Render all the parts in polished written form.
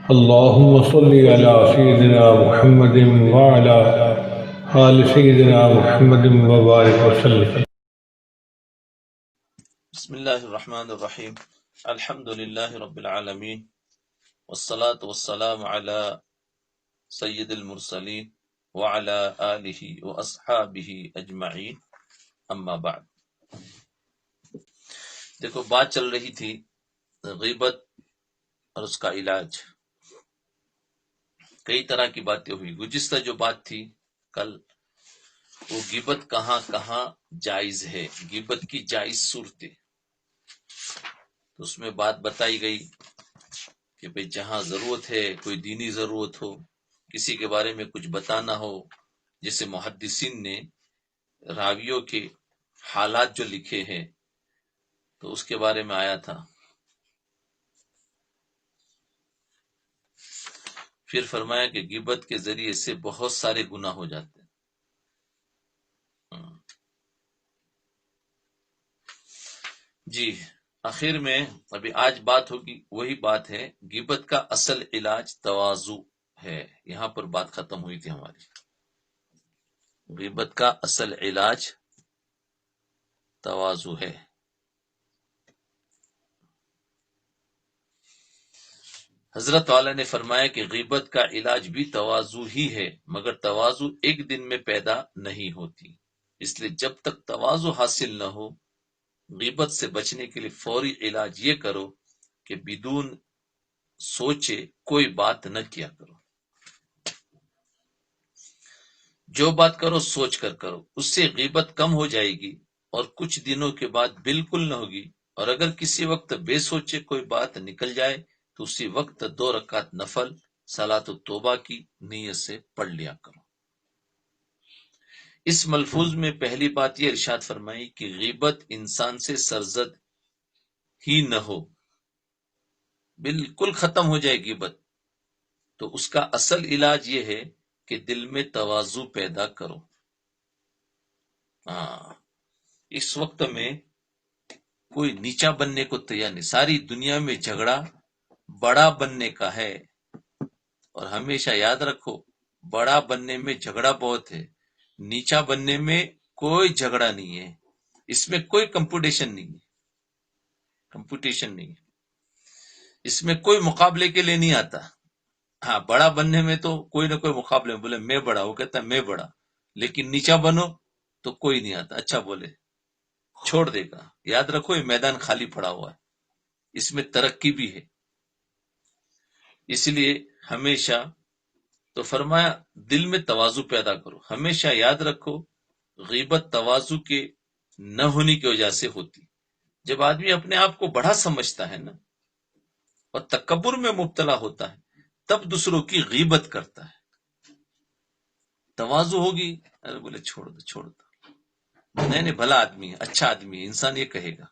اللهم صل على سيدنا محمد وعلى آل سيدنا محمد وبارك وسلم. بسم اللہ الرحمن الرحیم. الحمد للہ رب العالمین والصلاة والسلام علی سید المرسلین وعلی آلہ واصحابہ اجمعین، اما بعد. دیکھو، بات چل رہی تھی غیبت اور اس کا علاج. کئی طرح کی باتیں ہوئی. گزشتہ جو بات تھی کل، وہ غیبت کہاں کہاں جائز ہے، غیبت کی جائز صورتیں. تو اس میں بات بتائی گئی کہ بھئی جہاں ضرورت ہے، کوئی دینی ضرورت ہو، کسی کے بارے میں کچھ بتانا ہو، جیسے محدثین نے راویوں کے حالات جو لکھے ہیں تو اس کے بارے میں آیا تھا. پھر فرمایا کہ غیبت کے ذریعے سے بہت سارے گناہ ہو جاتے ہیں. جی، آخر میں ابھی آج بات ہوگی، وہی بات ہے، غیبت کا اصل علاج تواضع ہے. یہاں پر بات ختم ہوئی تھی ہماری. غیبت کا اصل علاج تواضع ہے. حضرت والا نے فرمایا کہ غیبت کا علاج بھی تواضع ہی ہے، مگر تواضع ایک دن میں پیدا نہیں ہوتی. اس لیے جب تک تواضع حاصل نہ ہو، غیبت سے بچنے کے لیے فوری علاج یہ کرو کہ بدون سوچے کوئی بات نہ کیا کرو. جو بات کرو سوچ کر کرو، اس سے غیبت کم ہو جائے گی اور کچھ دنوں کے بعد بالکل نہ ہوگی. اور اگر کسی وقت بے سوچے کوئی بات نکل جائے تو اسی وقت 2 رکعت نفل صلاۃ التوبہ کی نیت سے پڑھ لیا کرو. اس ملفوظ میں پہلی بات یہ ارشاد فرمائی کہ غیبت انسان سے سرزد ہی نہ ہو، بالکل ختم ہو جائے غیبت. تو اس کا اصل علاج یہ ہے کہ دل میں تواضع پیدا کرو. اس وقت میں کوئی نیچا بننے کو تیار نہیں. ساری دنیا میں جھگڑا بڑا بننے کا ہے. اور ہمیشہ یاد رکھو، بڑا بننے میں جھگڑا بہت ہے، نیچا بننے میں کوئی جھگڑا نہیں ہے. اس میں کوئی کمپٹیشن نہیں ہے، اس میں کوئی مقابلے کے لیے نہیں آتا. ہاں، بڑا بننے میں تو کوئی نہ کوئی مقابلے میں بولے میں بڑا، وہ کہتا ہے میں بڑا. لیکن نیچا بنو تو کوئی نہیں آتا، اچھا بولے چھوڑ دے گا. یاد رکھو، یہ میدان خالی پڑا ہوا ہے، اس میں ترقی بھی ہے. اس لیے ہمیشہ تو فرمایا دل میں تواضع پیدا کرو. ہمیشہ یاد رکھو، غیبت تواضع کے نہ ہونے کی وجہ سے ہوتی. جب آدمی اپنے آپ کو بڑا سمجھتا ہے نا اور تکبر میں مبتلا ہوتا ہے، تب دوسروں کی غیبت کرتا ہے. تواضع ہوگی، ارے بولے چھوڑ دو، نہیں بھلا آدمی ہے، اچھا آدمی ہے، انسان یہ کہے گا.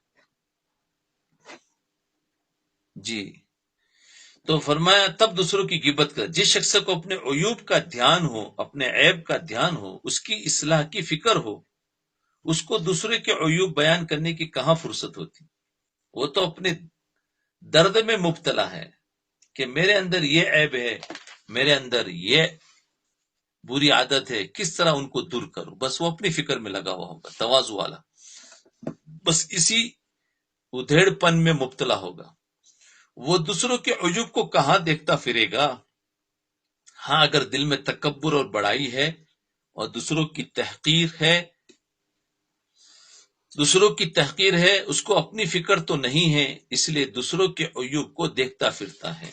جی، تو فرمایا تب دوسروں کی غیبت کر. جس شخص کو اپنے عیوب کا دھیان ہو، اپنے عیب کا دھیان ہو، اس کی اصلاح کی فکر ہو، اس کو دوسرے کے عیوب بیان کرنے کی کہاں فرصت ہوتی. وہ تو اپنے درد میں مبتلا ہے کہ میرے اندر یہ عیب ہے، میرے اندر یہ بری عادت ہے، کس طرح ان کو دور کروں. بس وہ اپنی فکر میں لگا ہوا ہوگا. تواضع والا بس اسی ادھیڑ پن میں مبتلا ہوگا. وہ دوسروں کے عیوب کو کہاں دیکھتا پھرے گا. ہاں، اگر دل میں تکبر اور بڑائی ہے اور دوسروں کی تحقیر ہے، اس کو اپنی فکر تو نہیں ہے، اس لیے دوسروں کے عیوب کو دیکھتا پھرتا ہے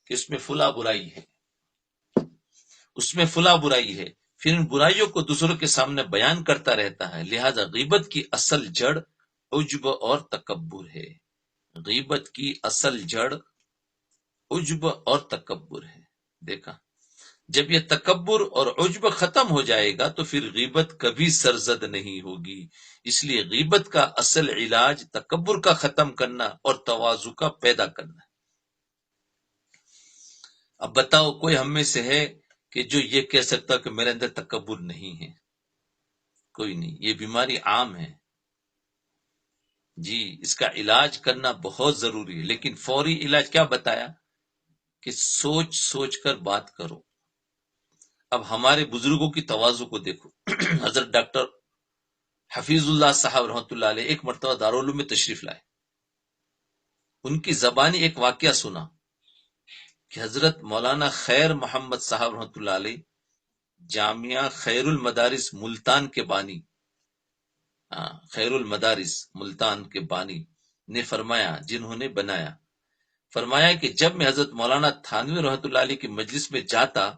کہ اس میں فلاں برائی ہے، اس میں فلاں برائی ہے. پھر ان برائیوں کو دوسروں کے سامنے بیان کرتا رہتا ہے. لہذا غیبت کی اصل جڑ عجب اور تکبر ہے. غیبت کی اصل جڑ عجب اور تکبر ہے. دیکھا، جب یہ تکبر اور عجب ختم ہو جائے گا تو پھر غیبت کبھی سرزد نہیں ہوگی. اس لیے غیبت کا اصل علاج تکبر کا ختم کرنا اور تواضع کا پیدا کرنا. اب بتاؤ، کوئی ہم میں سے ہے کہ جو یہ کہہ سکتا کہ میرے اندر تکبر نہیں ہے؟ کوئی نہیں. یہ بیماری عام ہے. جی، اس کا علاج کرنا بہت ضروری ہے. لیکن فوری علاج کیا بتایا کہ سوچ سوچ کر بات کرو. اب ہمارے بزرگوں کی تواضع کو دیکھو. حضرت ڈاکٹر حفیظ اللہ صاحب رحمۃ اللہ علیہ ایک مرتبہ دارالعلوم میں تشریف لائے. ان کی زبانی ایک واقعہ سنا کہ حضرت مولانا خیر محمد صاحب رحمۃ اللہ علیہ جامعہ خیر المدارس ملتان کے بانی، خیر المدارس ملتان کے بانی نے فرمایا، جنہوں نے بنایا، فرمایا کہ جب میں حضرت مولانا تھانوی رحمۃ اللہ علیہ کی مجلس میں جاتا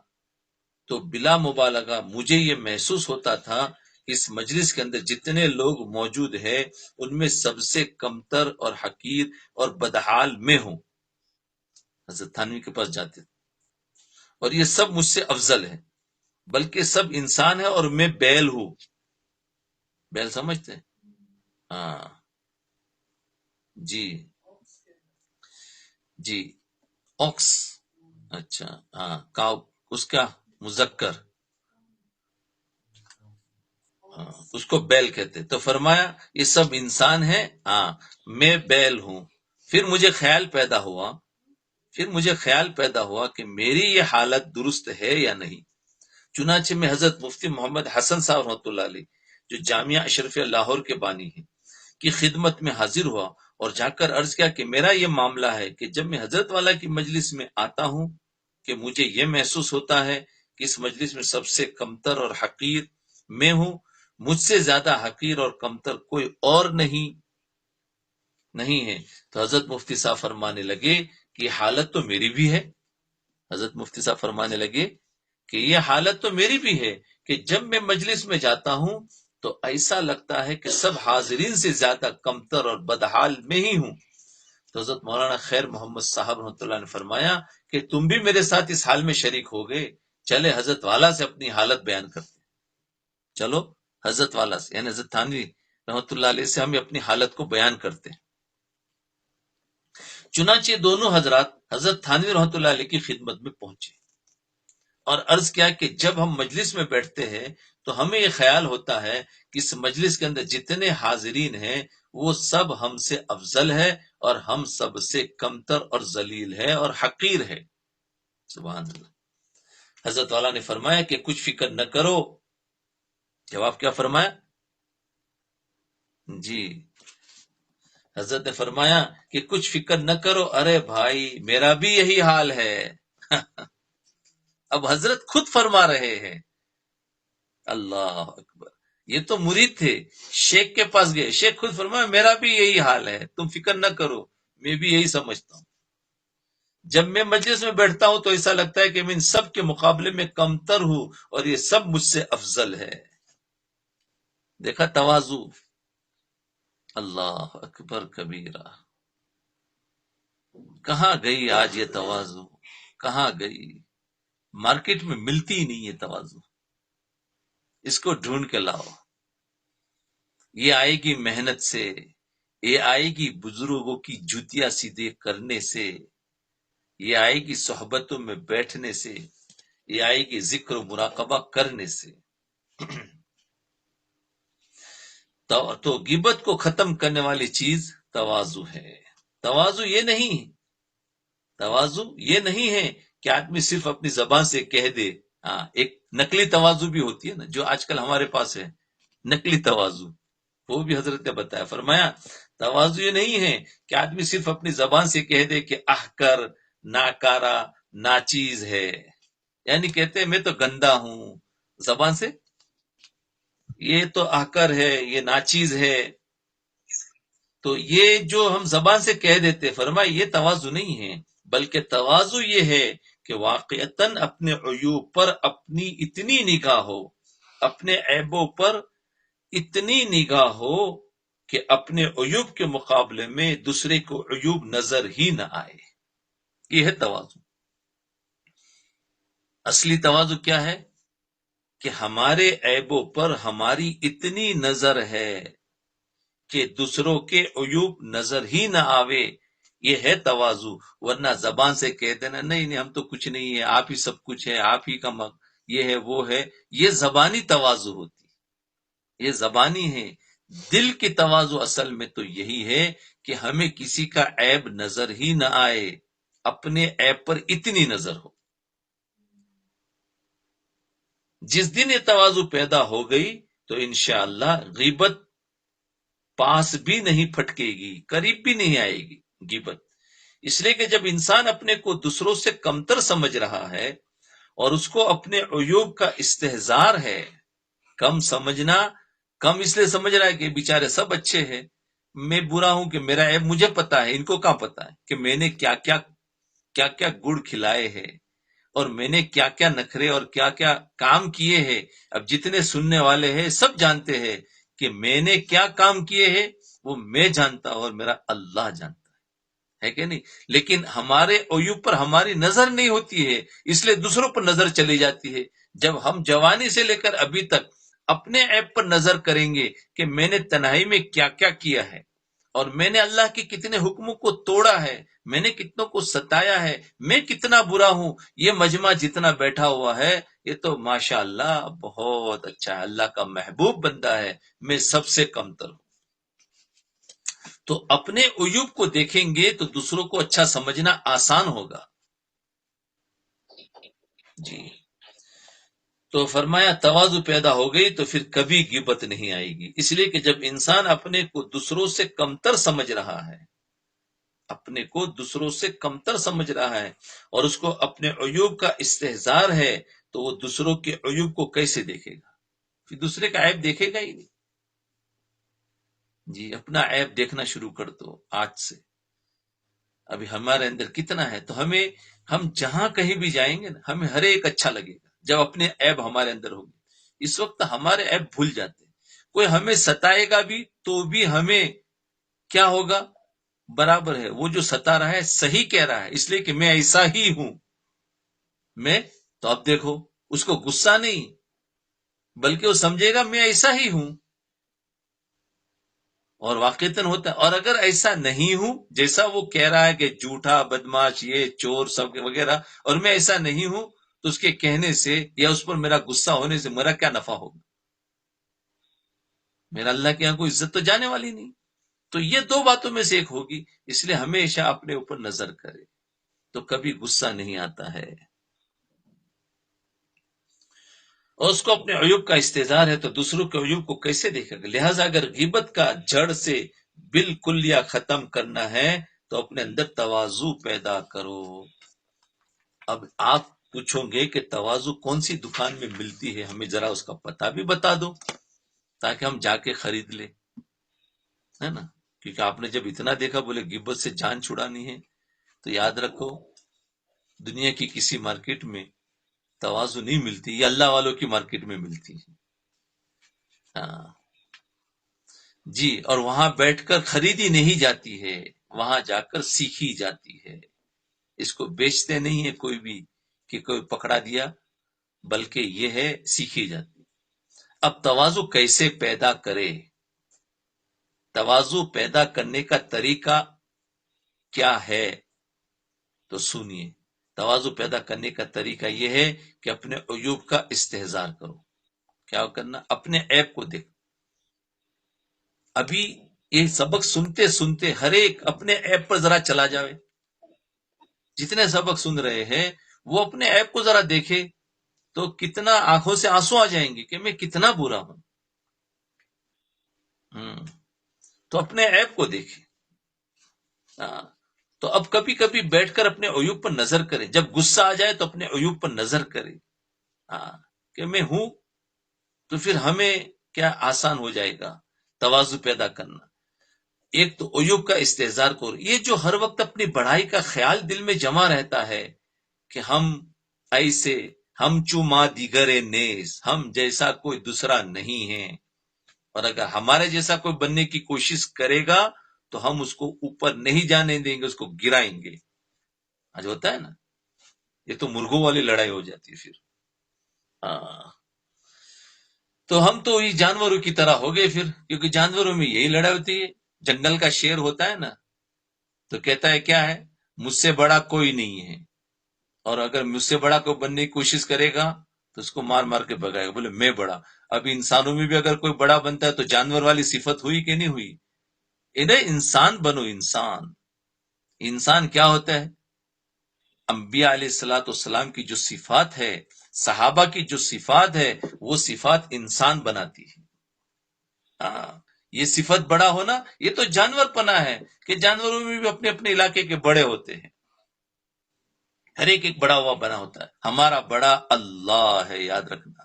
تو بلا مبالغہ مجھے یہ محسوس ہوتا تھا اس مجلس کے اندر جتنے لوگ موجود ہیں ان میں سب سے کمتر اور حقیر اور بدحال میں ہوں. حضرت تھانوی کے پاس جاتے اور یہ سب مجھ سے افضل ہے، بلکہ سب انسان ہے اور میں بیل ہوں. بیل سمجھتے ہیں؟ ہاں جی جی، اوکس، اچھا ہاں، کاؤ اس کا مذکر، اس کو بیل کہتے. تو فرمایا یہ سب انسان ہے، ہاں میں بیل ہوں. پھر مجھے خیال پیدا ہوا کہ میری یہ حالت درست ہے یا نہیں. چنانچہ میں حضرت مفتی محمد حسن صاحب رحمۃ اللہ علیہ جو جامعہ اشرفیہ لاہور کے بانی ہیں کی خدمت میں حاضر ہوا اور جا کر عرض کیا کہ میرا یہ معاملہ ہے کہ جب میں حضرت والا کی مجلس میں آتا ہوں کہ مجھے یہ محسوس ہوتا ہے کہ اس مجلس میں سب سے کمتر اور حقیر میں ہوں، مجھ سے زیادہ حقیر اور کمتر کوئی اور نہیں ہے. تو حضرت مفتی صاحب فرمانے لگے کہ یہ حالت تو میری بھی ہے. حضرت مفتی صاحب فرمانے لگے کہ یہ حالت تو میری بھی ہے کہ جب میں مجلس میں جاتا ہوں تو ایسا لگتا ہے کہ سب حاضرین سے زیادہ کمتر اور بدحال میں ہی ہوں. تو حضرت مولانا خیر محمد صاحب رحمۃ اللہ نے فرمایا کہ تم بھی میرے ساتھ اس حال میں شریک ہو گئے، چلے حضرت والا سے اپنی حالت بیان کرتے. چلو حضرت والا سے، یعنی حضرت تھانوی رحمۃ اللہ علیہ سے ہم اپنی حالت کو بیان کرتے ہیں. چنانچہ دونوں حضرات حضرت تھانوی رحمۃ اللہ علیہ کی خدمت میں پہنچے اور عرض کیا کہ جب ہم مجلس میں بیٹھتے ہیں تو ہمیں یہ خیال ہوتا ہے کہ اس مجلس کے اندر جتنے حاضرین ہیں وہ سب ہم سے افضل ہے اور ہم سب سے کمتر اور ذلیل ہے اور حقیر ہے. سبحان اللہ. حضرت والا نے فرمایا کہ کچھ فکر نہ کرو. جواب کیا فرمایا؟ جی، حضرت نے فرمایا کہ کچھ فکر نہ کرو، ارے بھائی میرا بھی یہی حال ہے. اب حضرت خود فرما رہے ہیں. اللہ اکبر. یہ تو مرید تھے، شیخ کے پاس گئے، شیخ خود فرمایا میرا بھی یہی حال ہے، تم فکر نہ کرو، میں بھی یہی سمجھتا ہوں. جب میں مجلس میں بیٹھتا ہوں تو ایسا لگتا ہے کہ میں ان سب کے مقابلے میں کمتر ہوں اور یہ سب مجھ سے افضل ہے. دیکھا تواضع. اللہ اکبر کبیرہ. کہاں گئی آج یہ تواضع؟ کہاں گئی؟ مارکیٹ میں ملتی ہی نہیں ہے تواضع. اس کو ڈھونڈ کے لاؤ. یہ آئے گی محنت سے، یہ آئے گی بزرگوں کی جوتیاں سیدھے کرنے سے، یہ آئے گی صحبتوں میں بیٹھنے سے، یہ آئے گی ذکر و مراقبہ کرنے سے. تو غیبت کو ختم کرنے والی چیز تواضع ہے. تواضع یہ نہیں ہے کہ آدمی صرف اپنی زبان سے کہہ دے. ایک نقلی تواضع بھی ہوتی ہے نا جو آج کل ہمارے پاس ہے، نقلی تواضع، وہ بھی حضرت نے بتایا. فرمایا تواضع یہ نہیں ہے کہ آدمی صرف اپنی زبان سے کہہ دے کہ احکر، ناکارا، ناچیز ہے، یعنی کہتے میں تو گندا ہوں زبان سے، یہ تو احکر ہے، یہ ناچیز ہے. تو یہ جو ہم زبان سے کہہ دیتے، فرمایا یہ تواضع نہیں ہے، بلکہ تواضع یہ ہے کہ واقعتاً اپنے عیوب پر اپنی اتنی نگاہ ہو، اپنے عیبوں پر اتنی نگاہ ہو کہ اپنے عیوب کے مقابلے میں دوسرے کو عیوب نظر ہی نہ آئے. یہ ہے تواضع. اصلی تواضع کیا ہے؟ کہ ہمارے عیبوں پر ہماری اتنی نظر ہے کہ دوسروں کے عیوب نظر ہی نہ آوے. یہ ہے تواضع. ورنہ زبان سے کہہ دینا نہیں ہم تو کچھ نہیں ہے، آپ ہی سب کچھ ہے، آپ ہی کا یہ ہے وہ ہے، یہ زبانی تواضع ہوتی، یہ زبانی ہے. دل کی تواضع اصل میں تو یہی ہے کہ ہمیں کسی کا عیب نظر ہی نہ آئے، اپنے عیب پر اتنی نظر ہو. جس دن یہ تواضع پیدا ہو گئی تو انشاءاللہ غیبت پاس بھی نہیں پھٹکے گی، قریب بھی نہیں آئے گی غیبت. اس لیے کہ جب انسان اپنے کو دوسروں سے کمتر سمجھ رہا ہے اور اس کو اپنے عیوب کا استحضار ہے، کم سمجھنا، کم اس لیے سمجھ رہا ہے کہ بیچارے سب اچھے ہیں، میں برا ہوں کہ میرا عیب مجھے پتا ہے، ان کو کہاں پتا ہے کہ میں نے کیا کیا گڑ کھلائے ہیں اور میں نے کیا کیا نخرے اور کیا کیا کام کیے ہیں. اب جتنے سننے والے ہیں سب جانتے ہیں کہ میں نے کیا کام کیے ہیں، وہ میں جانتا ہوں اور میرا اللہ جانتا ہے کہ نہیں. لیکن ہمارے عیوب پر ہماری نظر نہیں ہوتی ہے، اس لیے دوسروں پر نظر چلی جاتی ہے. جب ہم جوانی سے لے کر ابھی تک اپنے عیب پر نظر کریں گے کہ میں نے تنہائی میں کیا کیا کیا ہے اور میں نے اللہ کے کتنے حکموں کو توڑا ہے، میں نے کتنوں کو ستایا ہے، میں کتنا برا ہوں. یہ مجمع جتنا بیٹھا ہوا ہے یہ تو ماشاء اللہ بہت اچھا ہے، اللہ کا محبوب بندہ ہے، میں سب سے کمتر ہوں. تو اپنے عیوب کو دیکھیں گے تو دوسروں کو اچھا سمجھنا آسان ہوگا. جی تو فرمایا تواضع پیدا ہو گئی تو پھر کبھی غیبت نہیں آئے گی. اس لیے کہ جب انسان اپنے کو دوسروں سے کمتر سمجھ رہا ہے، اپنے کو دوسروں سے کمتر سمجھ رہا ہے اور اس کو اپنے عیوب کا استحضار ہے، تو وہ دوسروں کے عیوب کو کیسے دیکھے گا؟ پھر دوسرے کا عیب دیکھے گا ہی نہیں. جی اپنا عیب دیکھنا شروع کر دو آج سے. ابھی ہمارے اندر کتنا ہے تو ہم جہاں کہیں بھی جائیں گے نا ہمیں ہر ایک اچھا لگے گا جب اپنے عیب ہمارے اندر ہوگی. اس وقت ہمارے عیب بھول جاتے ہیں. کوئی ہمیں ستائے گا بھی تو بھی ہمیں کیا ہوگا؟ برابر ہے، وہ جو ستا رہا ہے صحیح کہہ رہا ہے، اس لیے کہ میں ایسا ہی ہوں. میں تو اب دیکھو اس کو غصہ نہیں بلکہ وہ سمجھے گا میں ایسا ہی ہوں اور واقعتاً ہوتا ہے. اور اگر ایسا نہیں ہوں جیسا وہ کہہ رہا ہے کہ جھوٹا، بدماش، یہ چور سب وغیرہ، اور میں ایسا نہیں ہوں، تو اس کے کہنے سے یا اس پر میرا غصہ ہونے سے میرا کیا نفع ہوگا؟ میرا اللہ کے یہاں کوئی عزت تو جانے والی نہیں. تو یہ دو باتوں میں سے ایک ہوگی. اس لیے ہمیشہ اپنے اوپر نظر کرے تو کبھی غصہ نہیں آتا ہے. اور اس کو اپنے عیوب کا استحضار ہے تو دوسروں کے عیوب کو کیسے دیکھے گا؟ لہٰذا اگر غیبت کا جڑ سے بالکل یا ختم کرنا ہے تو اپنے اندر تواضع پیدا کرو. اب آپ پوچھو گے کہ تواضع کون سی دکان میں ملتی ہے، ہمیں ذرا اس کا پتہ بھی بتا دو تاکہ ہم جا کے خرید لیں، ہے نا. کیونکہ آپ نے جب اتنا دیکھا بولے غیبت سے جان چھڑانی ہے تو یاد رکھو دنیا کی کسی مارکیٹ میں تواضع نہیں ملتی، یہ اللہ والوں کی مارکیٹ میں ملتی ہے. ہاں جی، اور وہاں بیٹھ کر خریدی نہیں جاتی ہے، وہاں جا کر سیکھی جاتی ہے. اس کو بیچتے نہیں ہے کوئی بھی کہ کوئی پکڑا دیا، بلکہ یہ ہے سیکھی جاتی. اب تواضع کیسے پیدا کرے؟ تواضع پیدا کرنے کا طریقہ کیا ہے تو سنیے. تواضع پیدا کرنے کا طریقہ یہ ہے کہ اپنے عیوب کا استحضار کرو. کیا کرنا؟ اپنے عیب کو دیکھ. ابھی یہ سبق سنتے سنتے ہر ایک اپنے عیب پر ذرا چلا جائے. جتنے سبق سن رہے ہیں وہ اپنے عیب کو ذرا دیکھے تو کتنا آنکھوں سے آنسو آ جائیں گے کہ میں کتنا برا ہوں. تو اپنے عیب کو دیکھے. تو اب کبھی کبھی بیٹھ کر اپنے عیوب پر نظر کرے. جب غصہ آ جائے تو اپنے عیوب پر نظر کرے کہ میں ہوں، تو پھر ہمیں کیا آسان ہو جائے گا تواضع پیدا کرنا. ایک تو عیوب کا استحضار کرو. یہ جو ہر وقت اپنی بڑائی کا خیال دل میں جمع رہتا ہے کہ ہم ایسے، ہم چوما دیگر نیز، ہم جیسا کوئی دوسرا نہیں ہے، اور اگر ہمارے جیسا کوئی بننے کی کوشش کرے گا تو ہم اس کو اوپر نہیں جانے دیں گے، اس کو گرائیں گے. آج ہوتا ہے نا، یہ تو مرغوں والی لڑائی ہو جاتی ہے پھر. تو ہم تو یہ جانوروں کی طرح ہو گئے پھر، کیونکہ جانوروں میں یہی لڑائی ہوتی ہے. جنگل کا شیر ہوتا ہے نا تو کہتا ہے کیا ہے، مجھ سے بڑا کوئی نہیں ہے، اور اگر مجھ سے بڑا کوئی بننے کی کوشش کرے گا تو اس کو مار مار کے بگائے گا، بولے میں بڑا. اب انسانوں میں بھی اگر کوئی بڑا بنتا ہے تو جانور والی صفت ہوئی کہ نہیں ہوئی؟ انہیں انسان بنو. انسان کیا ہوتا ہے؟ انبیاء علیہ الصلوۃ والسلام کی جو صفات ہے، صحابہ کی جو صفات ہے، وہ صفات انسان بناتی ہے۔ یہ صفت بڑا ہونا، یہ تو جانور پنا ہے کہ جانوروں میں بھی اپنے اپنے علاقے کے بڑے ہوتے ہیں، ہر ایک ایک بڑا ہوا بنا ہوتا ہے۔ ہمارا بڑا اللہ ہے، یاد رکھنا۔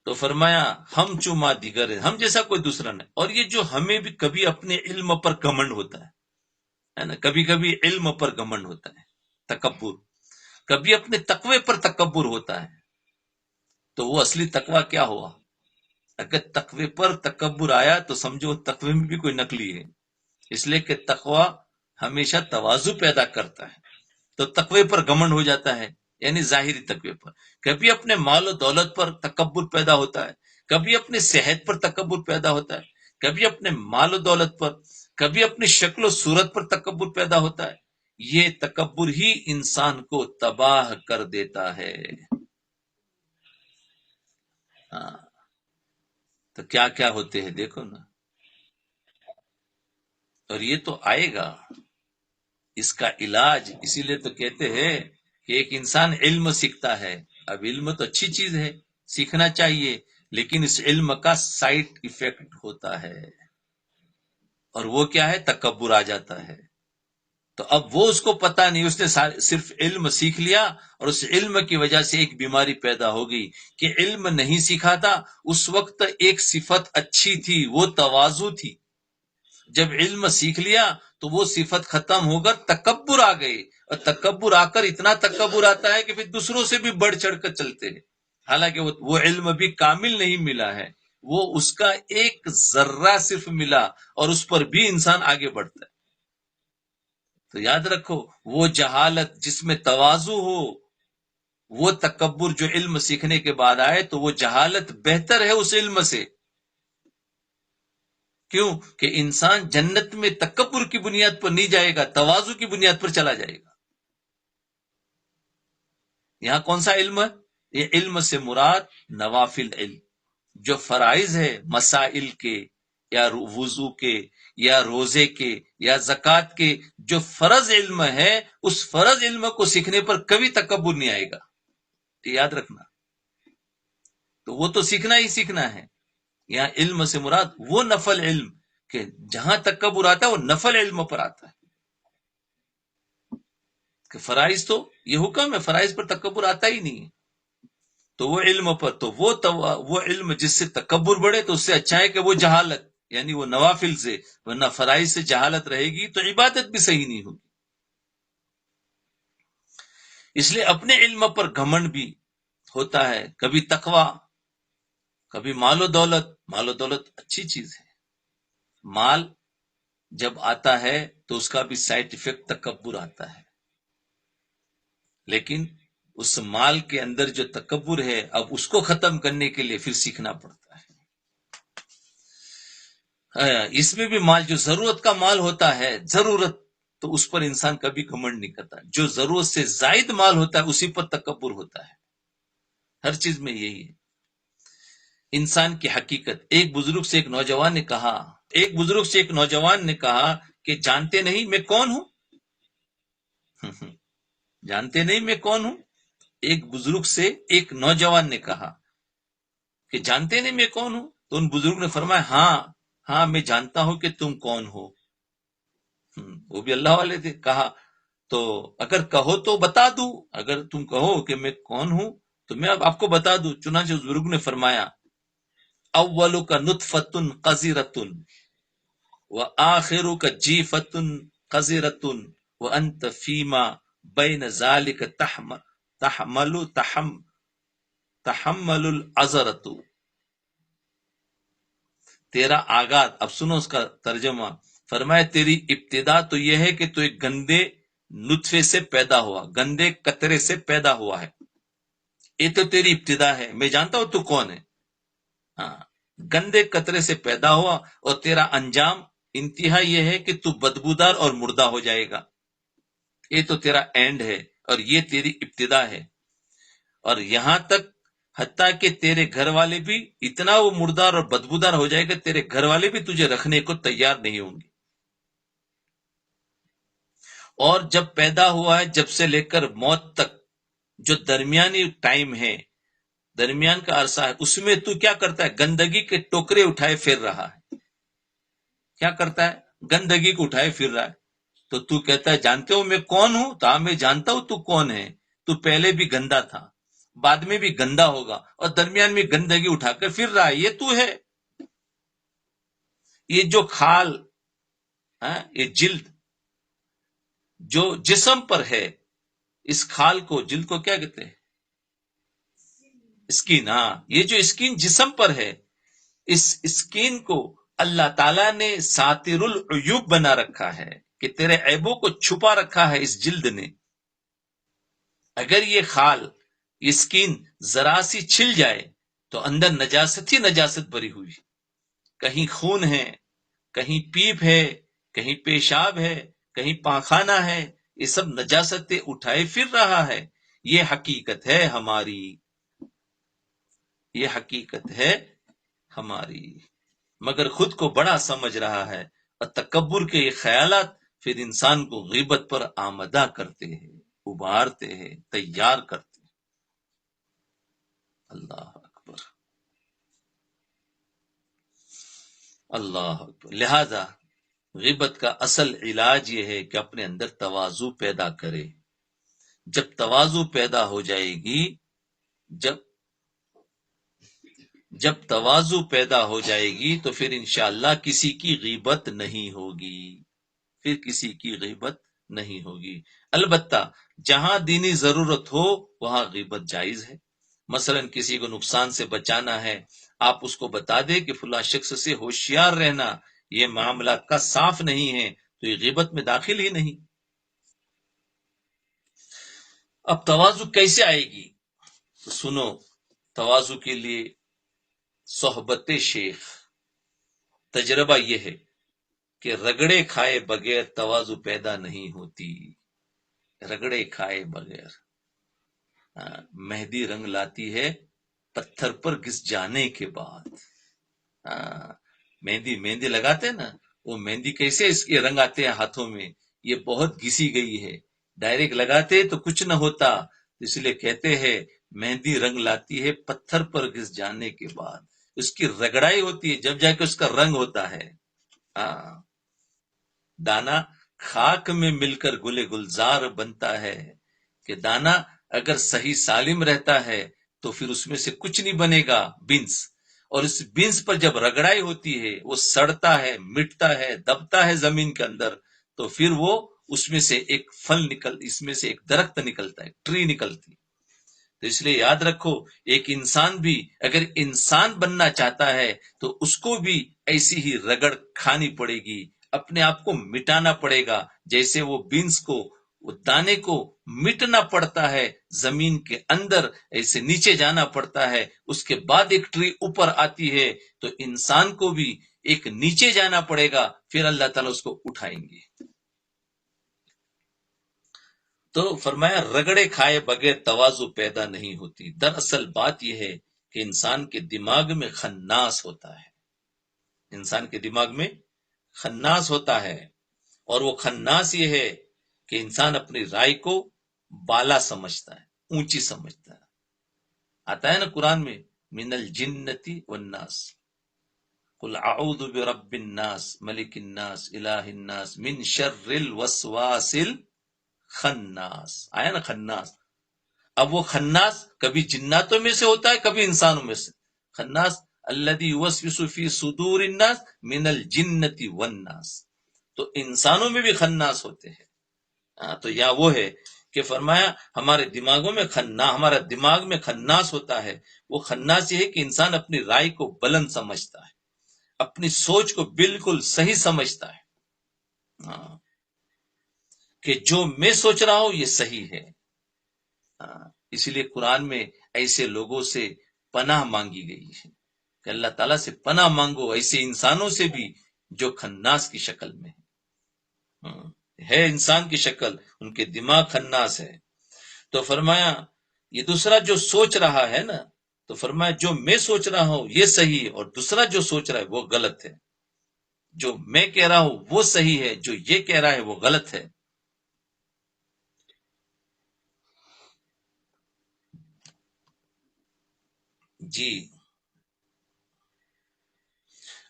تو فرمایا ہم چما دیگر ہے، ہم جیسا کوئی دوسرا نہیں۔ اور یہ جو ہمیں بھی کبھی اپنے علم پر گھمنڈ ہوتا ہے نا، کبھی کبھی علم پر گھمنڈ ہوتا ہے، تکبر، کبھی اپنے تقوی پر تکبر ہوتا ہے، تو وہ اصلی تقوی کیا ہوا؟ اگر تقوی پر تکبر آیا تو سمجھو تقوی میں بھی کوئی نقلی ہے، اس لیے کہ تقوی ہمیشہ تواضع پیدا کرتا ہے۔ تو تقوی پر گھمنڈ ہو جاتا ہے، یعنی ظاہری تقوی پر۔ کبھی اپنے مال و دولت پر تکبر پیدا ہوتا ہے، کبھی اپنی صحت پر تکبر پیدا ہوتا ہے، کبھی اپنے مال و دولت پر، کبھی اپنی شکل و صورت پر تکبر پیدا ہوتا ہے۔ یہ تکبر ہی انسان کو تباہ کر دیتا ہے۔ تو کیا کیا ہوتے ہیں دیکھو نا، اور یہ تو آئے گا، اس کا علاج اسی لیے تو کہتے ہیں کہ ایک انسان علم سیکھتا ہے۔ اب علم تو اچھی چیز ہے، سیکھنا چاہیے، لیکن اس علم کا سائڈ ایفیکٹ ہوتا ہے، اور وہ کیا ہے؟ تکبر آ جاتا ہے۔ تو اب وہ اس کو پتا نہیں، اس نے صرف علم سیکھ لیا، اور اس علم کی وجہ سے ایک بیماری پیدا ہو گئی کہ علم نہیں سیکھا تھا، اس وقت ایک صفت اچھی تھی، وہ تواضع تھی۔ جب علم سیکھ لیا تو وہ صفت ختم ہو کر تکبر آ گئے، اور تکبر آ کر اتنا تکبر آتا ہے کہ پھر دوسروں سے بھی بڑھ چڑھ کر چلتے ہیں، حالانکہ وہ علم بھی کامل نہیں ملا ہے، وہ اس کا ایک ذرہ صرف ملا، اور اس پر بھی انسان آگے بڑھتا ہے۔ تو یاد رکھو، وہ جہالت جس میں تواضع ہو، وہ تکبر جو علم سیکھنے کے بعد آئے، تو وہ جہالت بہتر ہے اس علم سے۔ کیوں کہ انسان جنت میں تکبر کی بنیاد پر نہیں جائے گا، تواضع کی بنیاد پر چلا جائے گا۔ یہاں کون سا علم ہے؟ یہ علم سے مراد نوافل علم، جو فرائض ہے، مسائل کے یا وضو کے یا روزے کے یا زکوٰۃ کے، جو فرض علم ہے، اس فرض علم کو سیکھنے پر کبھی تکبر نہیں آئے گا، یاد رکھنا۔ تو وہ تو سیکھنا ہی سیکھنا ہے۔ یہاں علم سے مراد وہ نفل علم، کہ جہاں تکبر آتا ہے وہ نفل علم پر آتا ہے، کہ فرائض تو یہ حکم ہے، فرائض پر تکبر آتا ہی نہیں ہے، تو وہ علم پر، تو وہ علم جس سے تکبر بڑھے تو اس سے اچھا ہے کہ وہ جہالت، یعنی وہ نوافل سے، ورنہ فرائض سے جہالت رہے گی تو عبادت بھی صحیح نہیں ہوگی۔ اس لیے اپنے علم پر گھمنڈ بھی ہوتا ہے، کبھی تقوی، کبھی مال و دولت۔ مال و دولت اچھی چیز ہے، مال جب آتا ہے تو اس کا بھی سائڈ ایفیکٹ تکبر آتا ہے، لیکن اس مال کے اندر جو تکبر ہے، اب اس کو ختم کرنے کے لیے پھر سیکھنا پڑتا ہے۔ اس میں بھی مال، جو ضرورت کا مال ہوتا ہے، ضرورت، تو اس پر انسان کبھی گھمنڈ نہیں کرتا۔ جو ضرورت سے زائد مال ہوتا ہے اسی پر تکبر ہوتا ہے، ہر چیز میں یہی ہے انسان کی حقیقت۔ ایک بزرگ سے ایک نوجوان نے کہا کہ جانتے نہیں میں کون ہوں؟ جانتے نہیں میں کون ہوں؟ ایک بزرگ سے ایک نوجوان نے کہا کہ جانتے نہیں میں کون ہوں؟ تو ان بزرگ نے فرمایا ہاں میں جانتا ہوں کہ تم کون ہو۔ وہ بھی اللہ والے تھے۔ کہا تو اگر کہو تو بتا دوں، اگر تم کہو کہ میں کون ہوں تو میں اب آپ کو بتا دوں۔ چنانچہ اس بزرگ نے فرمایا اولک نطفۃ قذرۃ وآخرک جیفۃ قذرۃ وانت فیما بین ذلک تحمل العذرۃ۔ تیرا آغاز، اب سنو اس کا ترجمہ، فرمایا تیری ابتدا تو یہ ہے کہ تو ایک گندے نطفے سے پیدا ہوا، گندے قطرے سے پیدا ہوا ہے، یہ تو تیری ابتدا ہے، میں جانتا ہوں تو کون ہے۔ گندے قطرے سے پیدا ہوا، اور تیرا انجام، انتہا یہ ہے کہ تو بدبودار اور مردہ ہو جائے گا، یہ تو تیرا اینڈ ہے، اور یہ تیری ابتدا ہے۔ اور یہاں تک حتیٰ کہ تیرے گھر والے بھی، اتنا وہ مردار اور بدبودار ہو جائے گا، تیرے گھر والے بھی تجھے رکھنے کو تیار نہیں ہوں گے۔ اور جب پیدا ہوا ہے جب سے لے کر موت تک جو درمیانی ٹائم ہے، درمیان کا عرصہ ہے، اس میں تو کیا کرتا ہے؟ گندگی کے ٹوکرے اٹھائے پھر رہا ہے۔ کیا کرتا ہے؟ گندگی کو اٹھائے پھر رہا ہے۔ تو کہتا ہے جانتے ہو میں کون ہوں؟ تو ہاں میں جانتا ہوں تو کون ہے، تو پہلے بھی گندا تھا، بعد میں بھی گندا ہوگا، اور درمیان میں گندگی اٹھا کر پھر رہا ہے، یہ تو ہے۔ یہ جو کھال، یہ جلد جو جسم پر ہے، اس کھال کو، جلد کو کیا کہتے ہیں؟ اسکین۔ ہاں، یہ جو اسکین جسم پر ہے، اس اسکین کو اللہ تعالیٰ نے ساتر العیوب بنا رکھا ہے کہ تیرے عیبوں کو چھپا رکھا ہے اس جلد نے۔ اگر یہ خال، یہ اسکین ذرا سی چھل جائے تو اندر نجاست ہی نجاست بری ہوئی، کہیں خون ہے، کہیں پیپ ہے، کہیں پیشاب ہے، کہیں پاخانہ ہے، یہ سب نجاستیں اٹھائے پھر رہا ہے۔ یہ حقیقت ہے ہماری، یہ حقیقت ہے ہماری، مگر خود کو بڑا سمجھ رہا ہے، اور تکبر کے یہ خیالات پھر انسان کو غیبت پر آمدہ کرتے ہیں، ابھارتے ہیں، تیار کرتے ہیں۔ اللہ اکبر، اللہ اکبر۔ لہذا غیبت کا اصل علاج یہ ہے کہ اپنے اندر تواضع پیدا کرے۔ جب تواضع پیدا ہو جائے گی، جب تواضع پیدا ہو جائے گی تو پھر انشاءاللہ کسی کی غیبت نہیں ہوگی، پھر کسی کی غیبت نہیں ہوگی۔ البتہ جہاں دینی ضرورت ہو وہاں غیبت جائز ہے۔ مثلا کسی کو نقصان سے بچانا ہے، آپ اس کو بتا دیں کہ فلاں شخص سے ہوشیار رہنا، یہ معاملات کا صاف نہیں ہے، تو یہ غیبت میں داخل ہی نہیں۔ اب تواضع کیسے آئے گی؟ تو سنو، تواضع کے لیے صحبت شیخ، تجربہ یہ ہے کہ رگڑے کھائے بغیر تواضع پیدا نہیں ہوتی، رگڑے کھائے بغیر۔ مہندی رنگ لاتی ہے پتھر پر گھس جانے کے بعد۔ مہندی لگاتے ہیں نا، وہ مہندی کیسے اس کے رنگ آتے ہیں ہاتھوں میں، یہ بہت گھسی گئی ہے، ڈائریکٹ لگاتے تو کچھ نہ ہوتا، اس لیے کہتے ہیں مہندی رنگ لاتی ہے پتھر پر گھس جانے کے بعد، اس کی رگڑائی ہوتی ہے جب جا کے اس کا رنگ ہوتا ہے۔ دانا خاک میں مل کر گلے گلزار بنتا ہے، کہ دانا اگر صحیح سالم رہتا ہے تو پھر اس میں سے کچھ نہیں بنے گا، بینس، اور اس بینس پر جب رگڑائی ہوتی ہے وہ سڑتا ہے، مٹتا ہے، دبتا ہے زمین کے اندر، تو پھر وہ اس میں سے ایک اس میں سے ایک درخت نکلتا ہے، ٹری نکلتی ہے۔ تو اس لیے یاد رکھو، ایک انسان بھی اگر انسان بننا چاہتا ہے تو اس کو بھی ایسی ہی رگڑ کھانی پڑے گی، اپنے آپ کو مٹانا پڑے گا، جیسے وہ بینس کو، وہ دانے کو مٹنا پڑتا ہے زمین کے اندر، ایسے نیچے جانا پڑتا ہے، اس کے بعد ایک ٹری اوپر آتی ہے، تو انسان کو بھی ایک نیچے جانا پڑے گا، پھر اللہ تعالیٰ اس کو اٹھائیں گے۔ تو فرمایا رگڑے کھائے بغیر تواضع پیدا نہیں ہوتی۔ دراصل بات یہ ہے کہ انسان کے دماغ میں خناس ہوتا ہے، انسان کے دماغ میں خناس ہوتا ہے، اور وہ خناس یہ ہے کہ انسان اپنی رائے کو بالا سمجھتا ہے، اونچی سمجھتا ہے۔ آتا ہے نا قرآن میں، من الجنتی والناس، قل اعوذ برب الناس ملک الناس الہ الناس من شر الوسواس الخناس، آیا نا خناس۔ اب وہ خناس کبھی جناتوں میں سے ہوتا ہے، کبھی انسانوں میں سے۔ خناس الذی یوسوس فی صدور الناس من الجنۃ والناس، تو انسانوں میں بھی خناس ہوتے ہیں۔ تو یا وہ ہے کہ فرمایا ہمارے دماغوں میں ہمارا دماغ میں خناس ہوتا ہے۔ وہ خناس یہ ہے کہ انسان اپنی رائے کو بلند سمجھتا ہے، اپنی سوچ کو بالکل صحیح سمجھتا ہے، کہ جو میں سوچ رہا ہوں یہ صحیح ہے۔ اس لیے قرآن میں ایسے لوگوں سے پناہ مانگی گئی ہے کہ اللہ تعالیٰ سے پناہ مانگو ایسے انسانوں سے بھی جو خناس کی شکل میں ہے انسان کی شکل، ان کے دماغ خناس ہے۔ تو فرمایا یہ دوسرا جو سوچ رہا ہے نا، تو فرمایا جو میں سوچ رہا ہوں یہ صحیح ہے، اور دوسرا جو سوچ رہا ہے وہ غلط ہے۔ جو میں کہہ رہا ہوں وہ صحیح ہے، جو یہ کہہ رہا ہے وہ غلط ہے۔ جی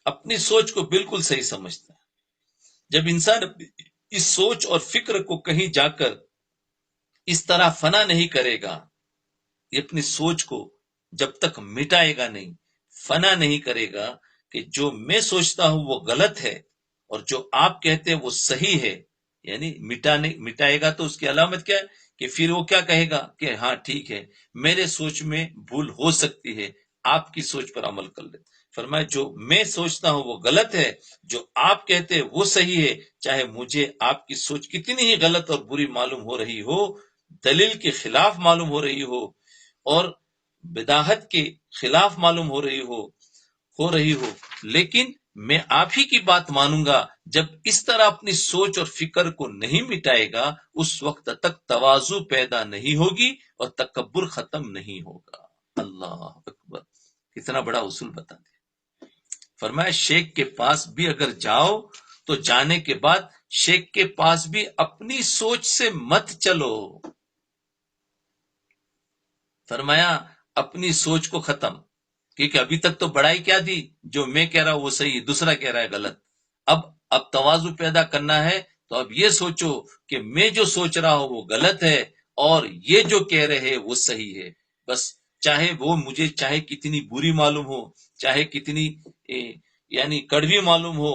اپنی سوچ کو بالکل صحیح سمجھتا ہے. جب انسان اس سوچ اور فکر کو کہیں جا کر اس طرح فنا نہیں کرے گا، یہ اپنی سوچ کو جب تک مٹائے گا نہیں، فنا نہیں کرے گا کہ جو میں سوچتا ہوں وہ غلط ہے اور جو آپ کہتے ہیں وہ صحیح ہے، یعنی مٹائے گا تو اس کی علامت کیا ہے کہ پھر وہ کیا کہے گا کہ ہاں ٹھیک ہے، میرے سوچ میں بھول ہو سکتی ہے، آپ کی سوچ پر عمل کر لے. فرمایا جو میں سوچتا ہوں وہ غلط ہے، جو آپ کہتے ہیں وہ صحیح ہے، چاہے مجھے آپ کی سوچ کتنی ہی غلط اور بری معلوم ہو رہی ہو، دلیل کے خلاف معلوم ہو رہی ہو اور بداہت کے خلاف معلوم ہو رہی ہو، لیکن میں آپ ہی کی بات مانوں گا. جب اس طرح اپنی سوچ اور فکر کو نہیں مٹائے گا، اس وقت تک تواضع پیدا نہیں ہوگی اور تکبر ختم نہیں ہوگا. اللہ اکبر، کتنا بڑا اصول بتا دیا. فرمایا شیخ کے پاس بھی اگر جاؤ تو جانے کے بعد شیخ کے پاس بھی اپنی سوچ سے مت چلو. فرمایا اپنی سوچ کو ختم، کیونکہ ابھی تک تو بڑائی کیا دی، جو میں کہہ رہا ہوں وہ صحیح، دوسرا کہہ رہا ہے غلط. اب تواضع پیدا کرنا ہے تو اب یہ سوچو کہ میں جو سوچ رہا ہوں وہ غلط ہے اور یہ جو کہہ رہے ہیں وہ صحیح ہے. بس چاہے وہ مجھے چاہے کتنی بری معلوم ہو، چاہے کتنی یعنی کڑوی معلوم ہو،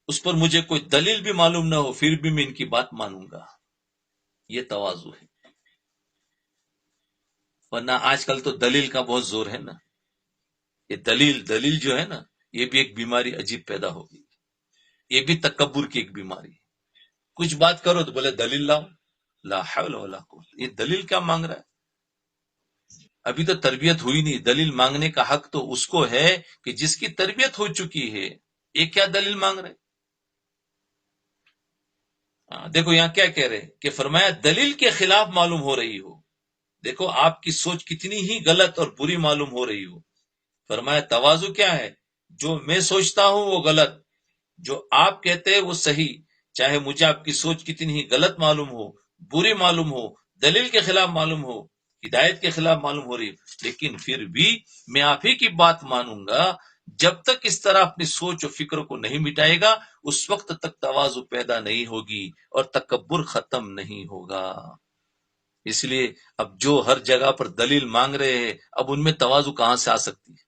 اس پر مجھے کوئی دلیل بھی معلوم نہ ہو، پھر بھی میں ان کی بات مانوں گا. یہ تواضع ہے. ورنہ آج کل تو دلیل کا بہت زور ہے نا. یہ دلیل جو ہے نا، یہ بھی ایک بیماری عجیب پیدا ہو گئی. یہ بھی تکبر کی ایک بیماری ہے. کچھ بات کرو تو بولے دلیل لاؤ. لا حول ولا قوت. یہ دلیل کیا مانگ رہا ہے؟ ابھی تو تربیت ہوئی نہیں. دلیل مانگنے کا حق تو اس کو ہے کہ جس کی تربیت ہو چکی ہے. یہ کیا دلیل مانگ رہے؟ دیکھو یہاں کیا کہہ رہے کہ فرمایا دلیل کے خلاف معلوم ہو رہی ہو. دیکھو آپ کی سوچ کتنی ہی غلط اور بری معلوم ہو رہی ہو. فرمایا تواضع کیا ہے؟ جو میں سوچتا ہوں وہ غلط، جو آپ کہتے ہیں وہ صحیح، چاہے مجھے آپ کی سوچ کتنی ہی غلط معلوم ہو، بری معلوم ہو، دلیل کے خلاف معلوم ہو، ہدایت کے خلاف معلوم ہو رہی، لیکن پھر بھی میں آپ ہی کی بات مانوں گا. جب تک اس طرح اپنی سوچ و فکر کو نہیں مٹائے گا، اس وقت تک تواضع پیدا نہیں ہوگی اور تکبر ختم نہیں ہوگا. اس لیے اب جو ہر جگہ پر دلیل مانگ رہے ہیں، اب ان میں تواضع کہاں سے آ سکتی ہے؟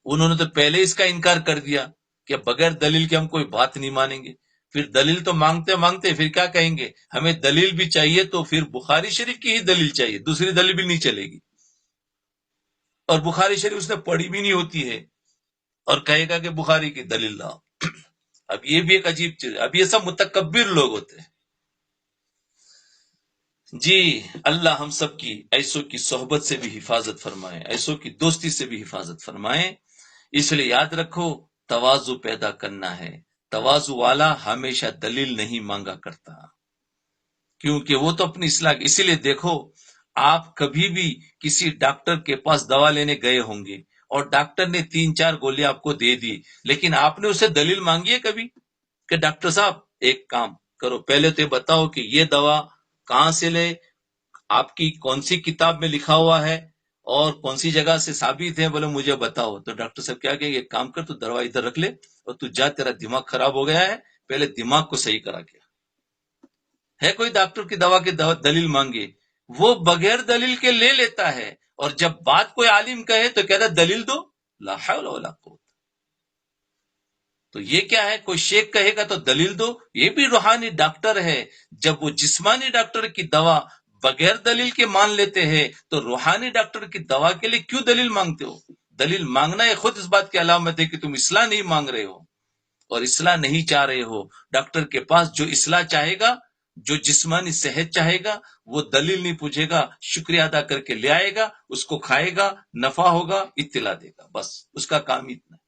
انہوں نے تو پہلے اس کا انکار کر دیا کہ بغیر دلیل کے ہم کوئی بات نہیں مانیں گے. پھر دلیل تو مانگتے مانگتے پھر کیا کہیں گے؟ ہمیں دلیل بھی چاہیے تو پھر بخاری شریف کی ہی دلیل چاہیے، دوسری دلیل بھی نہیں چلے گی. اور بخاری شریف اس نے پڑھی بھی نہیں ہوتی ہے اور کہے گا کہ بخاری کی دلیل لاؤ. اب یہ بھی ایک عجیب چیز ہے. اب یہ سب متکبر لوگ ہوتے ہیں. جی اللہ ہم سب کی ایسوں کی صحبت سے بھی حفاظت فرمائے، ایسوں کی دوستی سے بھی حفاظت فرمائے. اس لیے یاد رکھو تواضع پیدا کرنا ہے. تواضع والا ہمیشہ دلیل نہیں مانگا کرتا، کیونکہ وہ تو اپنی اصلاح. اسی لیے دیکھو آپ کبھی بھی کسی ڈاکٹر کے پاس دوا لینے گئے ہوں گے اور ڈاکٹر نے 3-4 گولیاں آپ کو دے دی، لیکن آپ نے اسے دلیل مانگی ہے کبھی کہ ڈاکٹر صاحب ایک کام کرو، پہلے تو یہ بتاؤ کہ یہ دوا کہاں سے لے، آپ کی کون سی کتاب میں لکھا ہوا ہے اور کون سی جگہ سے ثابت ہے، بولے مجھے بتاؤ. تو ڈاکٹر صاحب کیا کہ ایک کام کر، تو دوا ادھر رکھ لے اور تو جا، تیرا دماغ خراب ہو گیا ہے، پہلے دماغ کو صحیح کرا کے. ہے کوئی ڈاکٹر کی دوا کی دلیل مانگے؟ وہ بغیر دلیل کے لے لیتا ہے، اور جب بات کوئی عالم کہے تو کہتا ہے دلیل دو. لا حول ولا قوت. تو یہ کیا ہے؟ کوئی شیخ کہے گا تو دلیل دو. یہ بھی روحانی ڈاکٹر ہے. جب وہ جسمانی ڈاکٹر کی دوا بغیر دلیل کے مان لیتے ہیں تو روحانی ڈاکٹر کی دوا کے لیے کیوں دلیل مانگتے ہو؟ دلیل مانگنا یہ خود اس بات کی علامت ہے کہ تم اصلاح نہیں مانگ رہے ہو اور اصلاح نہیں چاہ رہے ہو. ڈاکٹر کے پاس جو اصلاح چاہے گا، جو جسمانی صحت چاہے گا، وہ دلیل نہیں پوچھے گا، شکریہ ادا کر کے لے آئے گا، اس کو کھائے گا، نفع ہوگا، اطلاع دے گا، بس اس کا کام اتنا ہے.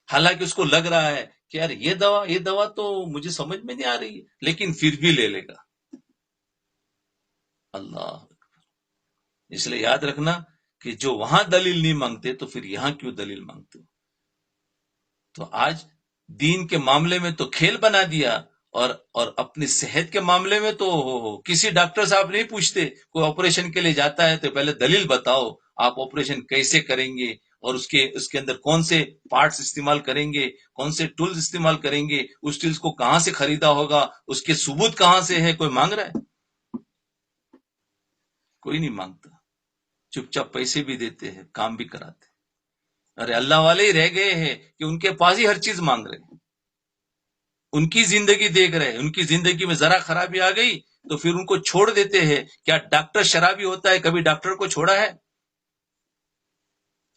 حالانکہ اس کو لگ رہا ہے کہ یار یہ دوا تو مجھے سمجھ میں نہیں آ رہی ہے، لیکن پھر بھی لے لے گا. اللہ. اس لیے یاد رکھنا کہ جو وہاں دلیل نہیں مانگتے تو پھر یہاں کیوں دلیل مانگتے ہو؟ تو آج دین کے معاملے میں تو کھیل بنا دیا اور اپنی صحت کے معاملے میں تو کسی ڈاکٹر صاحب نہیں پوچھتے. کوئی آپریشن کے لیے جاتا ہے تو پہلے دلیل بتاؤ، آپ آپریشن کیسے کریں گے، اور اس کے اندر کون سے پارٹس استعمال کریں گے، کون سے ٹولز استعمال کریں گے، اس ٹولز کو کہاں سے خریدا ہوگا، اس کے ثبوت کہاں سے ہے. کوئی مانگ رہا ہے؟ کوئی نہیں مانگتا. چپ چاپ پیسے بھی دیتے ہیں، کام بھی کراتے. ارے اللہ والے ہی رہ گئے ہیں کہ ان کے پاس ہی ہر چیز مانگ رہے ہیں، ان کی زندگی دیکھ رہے ہیں. ان کی زندگی میں ذرا خرابی آ گئی تو پھر ان کو چھوڑ دیتے ہیں. کیا ڈاکٹر شرابی ہوتا ہے؟ کبھی ڈاکٹر کو چھوڑا ہے؟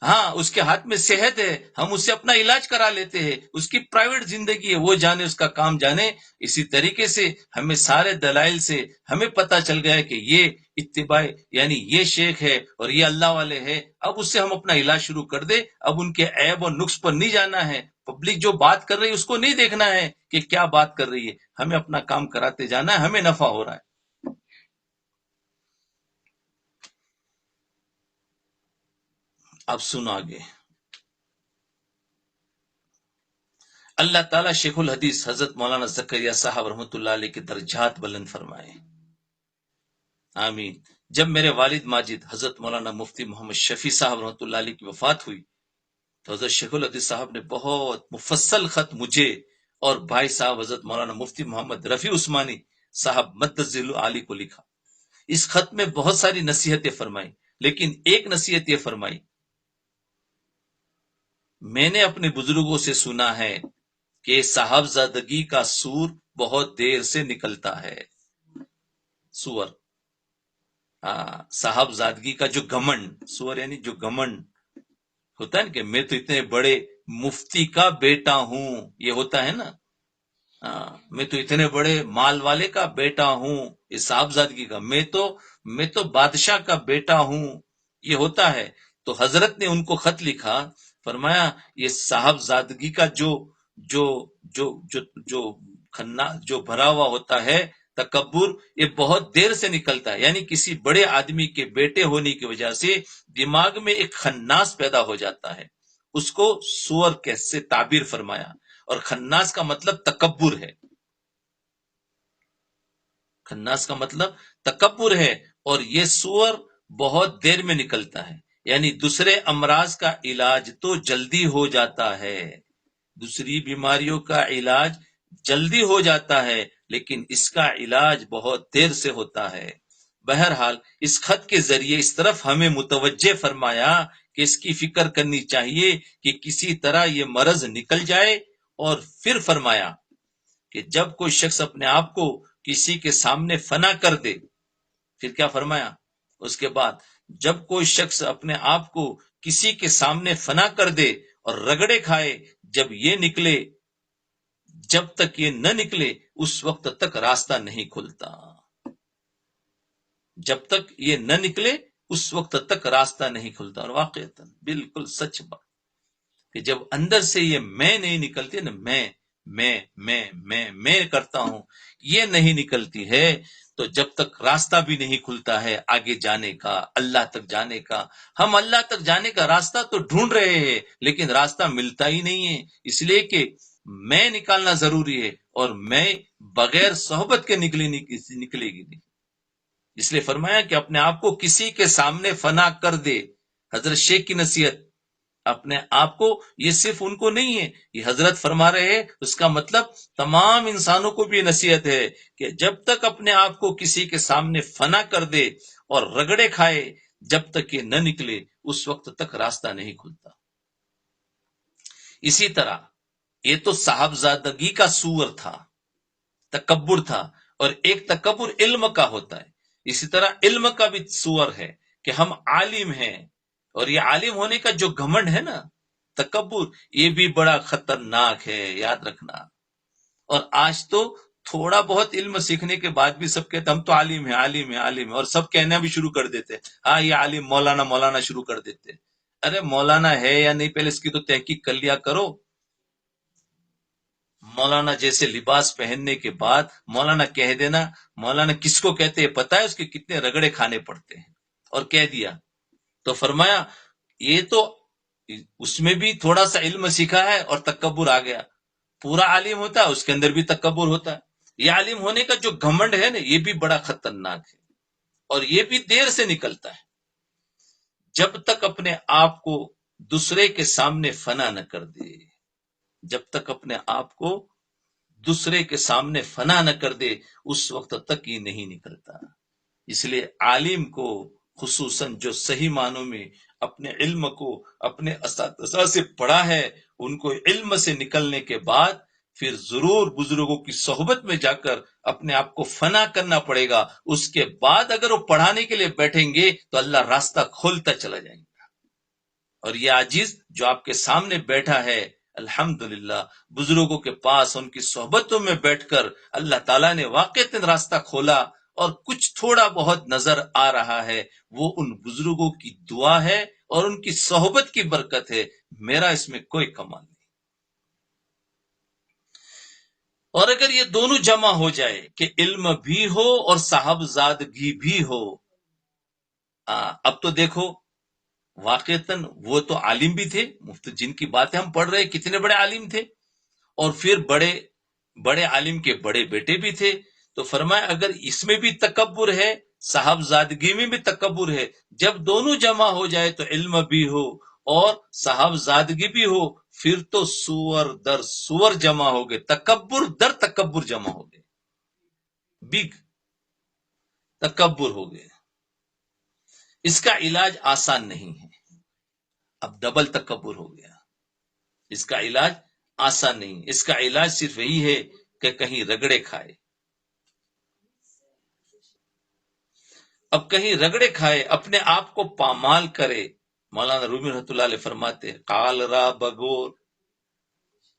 ہاں، اس کے ہاتھ میں صحت ہے، ہم اس سے اپنا علاج کرا لیتے ہیں. اس کی پرائیویٹ زندگی ہے، وہ جانے، اس کا کام جانے. اسی طریقے سے ہمیں سارے دلائل سے ہمیں پتا چل گیا کہ یہ اتباع یعنی یہ شیخ ہے اور یہ اللہ والے ہے. اب اس سے ہم اپنا علاج شروع کر دے. اب ان کے عیب اور نقص پر نہیں جانا ہے. پبلک جو بات کر رہی ہے اس کو نہیں دیکھنا ہے کہ کیا بات کر رہی ہے. ہمیں اپنا کام کراتے جانا ہے، ہمیں نفع ہو رہا ہے. اب سنو آگے. اللہ تعالیٰ شیخ الحدیث حضرت مولانا زکریا صاحب رحمۃ اللہ علیہ کے درجات بلند فرمائے. آمین. جب میرے والد ماجد حضرت مولانا مفتی محمد شفیع صاحب رحمۃ اللہ علیہ کی وفات ہوئی تو حضرت شیخ الحدیث صاحب نے بہت مفصل خط مجھے اور بھائی صاحب حضرت مولانا مفتی محمد رفیع عثمانی صاحب مدد ذیل علی کو لکھا. اس خط میں بہت ساری نصیحتیں فرمائی، لیکن ایک نصیحت یہ فرمائی: میں نے اپنے بزرگوں سے سنا ہے کہ صاحبزادگی کا سور بہت دیر سے نکلتا ہے. سور، صاحبزادگی کا جو گھمنڈ، سور یعنی جو گھمنڈ ہوتا ہے نا کہ میں تو اتنے بڑے مفتی کا بیٹا ہوں، یہ ہوتا ہے نا. میں تو اتنے بڑے مال والے کا بیٹا ہوں، یہ صاحبزادگی کا. میں تو بادشاہ کا بیٹا ہوں، یہ ہوتا ہے. تو حضرت نے ان کو خط لکھا، فرمایا یہ صاحبزادگی کا جو جو جو جو جو جو بھرا ہوا ہوتا ہے تکبر، یہ بہت دیر سے نکلتا ہے. یعنی کسی بڑے آدمی کے بیٹے ہونے کی وجہ سے دماغ میں ایک خناس پیدا ہو جاتا ہے. اس کو سور سے تعبیر فرمایا، اور خناس کا مطلب تکبر ہے. خناس کا مطلب تکبر ہے، اور یہ سور بہت دیر میں نکلتا ہے. یعنی دوسرے امراض کا علاج تو جلدی ہو جاتا ہے، دوسری بیماریوں کا علاج جلدی ہو جاتا ہے، لیکن اس کا علاج بہت دیر سے ہوتا ہے. بہرحال اس خط کے ذریعے اس طرف ہمیں متوجہ فرمایا کہ اس کی فکر کرنی چاہیے کہ کسی طرح یہ مرض نکل جائے. اور پھر فرمایا کہ جب کوئی شخص اپنے آپ کو کسی کے سامنے فنا کر دے، پھر کیا فرمایا اس کے بعد؟ جب کوئی شخص اپنے آپ کو کسی کے سامنے فنا کر دے اور رگڑے کھائے، جب تک یہ نہ نکلے اس وقت تک راستہ نہیں کھلتا. جب تک یہ نہ نکلے اس وقت تک راستہ نہیں کھلتا. اور واقعتاً بالکل سچ بات کہ جب اندر سے یہ میں نہیں نکلتی نا، میں کرتا ہوں، یہ نہیں نکلتی ہے، تو جب تک راستہ بھی نہیں کھلتا ہے آگے جانے کا، اللہ تک جانے کا. ہم اللہ تک جانے کا راستہ تو ڈھونڈ رہے ہیں، لیکن راستہ ملتا ہی نہیں ہے. اس لیے کہ میں نکالنا ضروری ہے، اور میں بغیر صحبت کے نکلے گی نہیں. اس لیے فرمایا کہ اپنے آپ کو کسی کے سامنے فنا کر دے. حضرت شیخ کی نصیحت اپنے آپ کو، یہ صرف ان کو نہیں ہے، یہ حضرت فرما رہے ہیں. اس کا مطلب تمام انسانوں کو بھی نصیحت ہے کہ جب تک اپنے آپ کو کسی کے سامنے فنا کر دے اور رگڑے کھائے، جب تک یہ نہ نکلے اس وقت تک راستہ نہیں کھلتا. اسی طرح یہ تو صاحبزادگی کا سور تھا، تکبر تھا، اور ایک تکبر علم کا ہوتا ہے. اسی طرح علم کا بھی سور ہے کہ ہم عالم ہیں، اور یہ عالم ہونے کا جو گھمنڈ ہے نا، تکبر، یہ بھی بڑا خطرناک ہے، یاد رکھنا. اور آج تو تھوڑا بہت علم سیکھنے کے بعد بھی سب کہتے ہم تو عالم ہیں، عالم ہیں، عالم ہیں، اور سب کہنا بھی شروع کر دیتے، ہاں یہ عالم مولانا شروع کر دیتے. ارے مولانا ہے یا نہیں، پہلے اس کی تو تحقیق کر لیا کرو. مولانا جیسے لباس پہننے کے بعد مولانا کہہ دینا مولانا کس کو کہتے ہیں پتا ہے، اس کے کتنے رگڑے کھانے پڑتے ہیں، اور کہہ دیا. تو فرمایا یہ تو اس میں بھی تھوڑا سا علم سیکھا ہے اور تکبر آ گیا. پورا عالم ہوتا ہے اس کے اندر بھی تکبر ہوتا ہے. یہ عالم ہونے کا جو گھمنڈ ہے نا، یہ بھی بڑا خطرناک ہے، اور یہ بھی دیر سے نکلتا ہے جب تک اپنے آپ کو دوسرے کے سامنے فنا نہ کر دے، جب تک اپنے آپ کو دوسرے کے سامنے فنا نہ کر دے اس وقت تک یہ نہیں نکلتا۔ اس لیے عالم کو خصوصاً جو صحیح معنوں میں اپنے علم کو اپنے اساتذہ سے پڑھا ہے، ان کو علم سے نکلنے کے بعد پھر ضرور بزرگوں کی صحبت میں جا کر اپنے آپ کو فنا کرنا پڑے گا۔ اس کے بعد اگر وہ پڑھانے کے لیے بیٹھیں گے تو اللہ راستہ کھولتا چلا جائیں گے۔ اور یہ عاجز جو آپ کے سامنے بیٹھا ہے، الحمدللہ بزرگوں کے پاس ان کی صحبتوں میں بیٹھ کر اللہ تعالیٰ نے واقعتاً راستہ کھولا، اور کچھ تھوڑا بہت نظر آ رہا ہے، وہ ان بزرگوں کی دعا ہے اور ان کی صحبت کی برکت ہے، میرا اس میں کوئی کمال نہیں۔ اور اگر یہ دونوں جمع ہو جائے کہ علم بھی ہو اور صاحبزادگی بھی ہو، اب تو دیکھو واقعتاً وہ تو عالم بھی تھے، مفت جن کی باتیں ہم پڑھ رہے کتنے بڑے عالم تھے، اور پھر بڑے عالم کے بڑے بیٹے بھی تھے۔ تو فرمایا اگر اس میں بھی تکبر ہے، صاحبزادگی میں بھی تکبر ہے، جب دونوں جمع ہو جائے تو علم بھی ہو اور صاحبزادگی بھی ہو، پھر تو سور در سور جمع ہو گئے، تکبر در تکبر جمع ہو گئے، بگ تکبر ہو گئے۔ اس کا علاج آسان نہیں ہے، اب ڈبل تکبر ہو گیا، اس کا علاج آسان نہیں، اس کا علاج صرف یہی ہے کہ کہیں رگڑے کھائے، اب کہیں رگڑے کھائے، اپنے آپ کو پامال کرے۔ مولانا رومی رحمۃ اللہ علیہ فرماتے ہیں قال را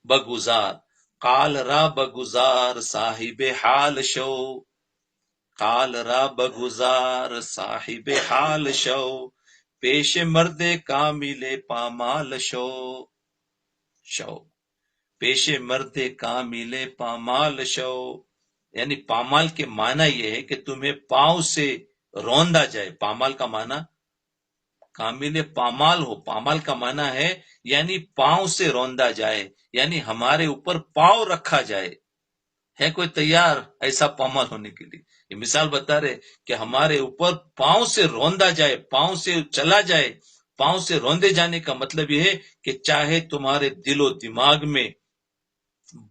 بگزار قال را بگزار صاحب حال شو، قال را بگزار صاحب حال شو، پیش مرد کامل پامال شو پیش مرد کامل پامال شو، یعنی پامال کے معنی یہ ہے کہ تمہیں پاؤں سے روندا جائے۔ پامال کا معنی کامل پامال ہو، پامال کا معنی ہے یعنی پاؤں سے روندا جائے، یعنی ہمارے اوپر پاؤں رکھا جائے۔ ہے کوئی تیار ایسا پامال ہونے کے لیے؟ یہ مثال بتا رہے کہ ہمارے اوپر پاؤں سے روندا جائے، پاؤں سے چلا جائے۔ پاؤں سے روندے جانے کا مطلب یہ ہے کہ چاہے تمہارے دل و دماغ میں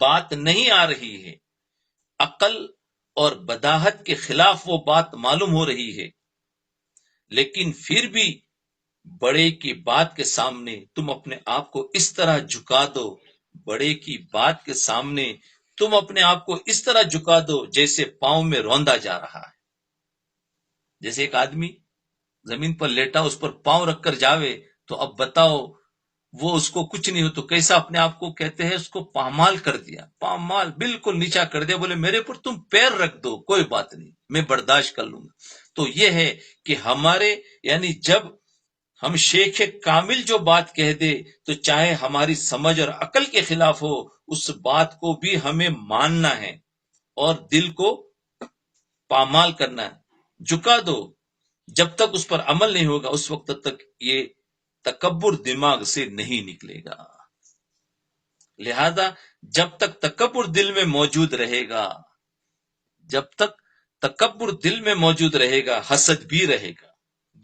بات نہیں آ رہی ہے، عقل اور بداہت کے خلاف وہ بات معلوم ہو رہی ہے، لیکن پھر بھی بڑے کی بات کے سامنے تم اپنے آپ کو اس طرح جھکا دو، بڑے کی بات کے سامنے تم اپنے آپ کو اس طرح جھکا دو جیسے پاؤں میں روندا جا رہا ہے۔ جیسے ایک آدمی زمین پر لیٹا اس پر پاؤں رکھ کر جاوے، تو اب بتاؤ وہ اس کو کچھ نہیں ہو تو کیسا اپنے آپ کو کہتے ہیں، اس کو پامال کر دیا، پامال بالکل نیچا کر دیا، بولے میرے پر تم پیر رکھ دو کوئی بات نہیں، میں برداشت کر لوں گا۔ تو یہ ہے کہ ہمارے یعنی جب ہم شیخ کامل جو بات کہہ دے تو چاہے ہماری سمجھ اور عقل کے خلاف ہو، اس بات کو بھی ہمیں ماننا ہے اور دل کو پامال کرنا ہے، جھکا دو۔ جب تک اس پر عمل نہیں ہوگا اس وقت تک یہ تکبر دماغ سے نہیں نکلے گا۔ لہذا جب تک تکبر دل میں موجود رہے گا، جب تک تکبر دل میں موجود رہے گا، حسد بھی رہے گا،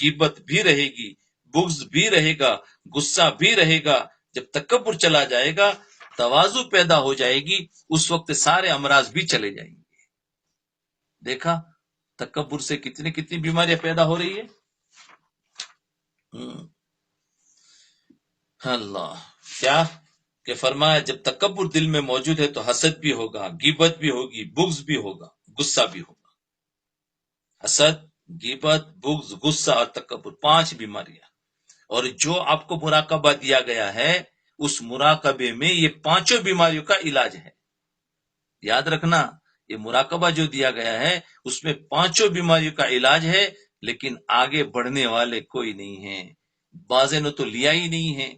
غیبت بھی رہے گی، بغض بھی رہے گا، غصہ بھی رہے گا۔ جب تکبر چلا جائے گا، تواضع پیدا ہو جائے گی، اس وقت سارے امراض بھی چلے جائیں گے۔ دیکھا تکبر سے کتنی بیماریاں پیدا ہو رہی ہے۔ اللہ کیا کہ فرمایا جب تکبر دل میں موجود ہے تو حسد بھی ہوگا، غیبت بھی ہوگی، بغض بھی ہوگا، غصہ بھی ہوگا۔ حسد، غیبت، بغض، غصہ اور تکبر، 5 بیماریاں۔ اور جو آپ کو مراقبہ دیا گیا ہے اس مراقبے میں یہ 5 بیماریوں کا علاج ہے۔ یاد رکھنا یہ مراقبہ جو دیا گیا ہے اس میں 5 بیماریوں کا علاج ہے، لیکن آگے بڑھنے والے کوئی نہیں ہیں، بعض نے تو لیا ہی نہیں ہے۔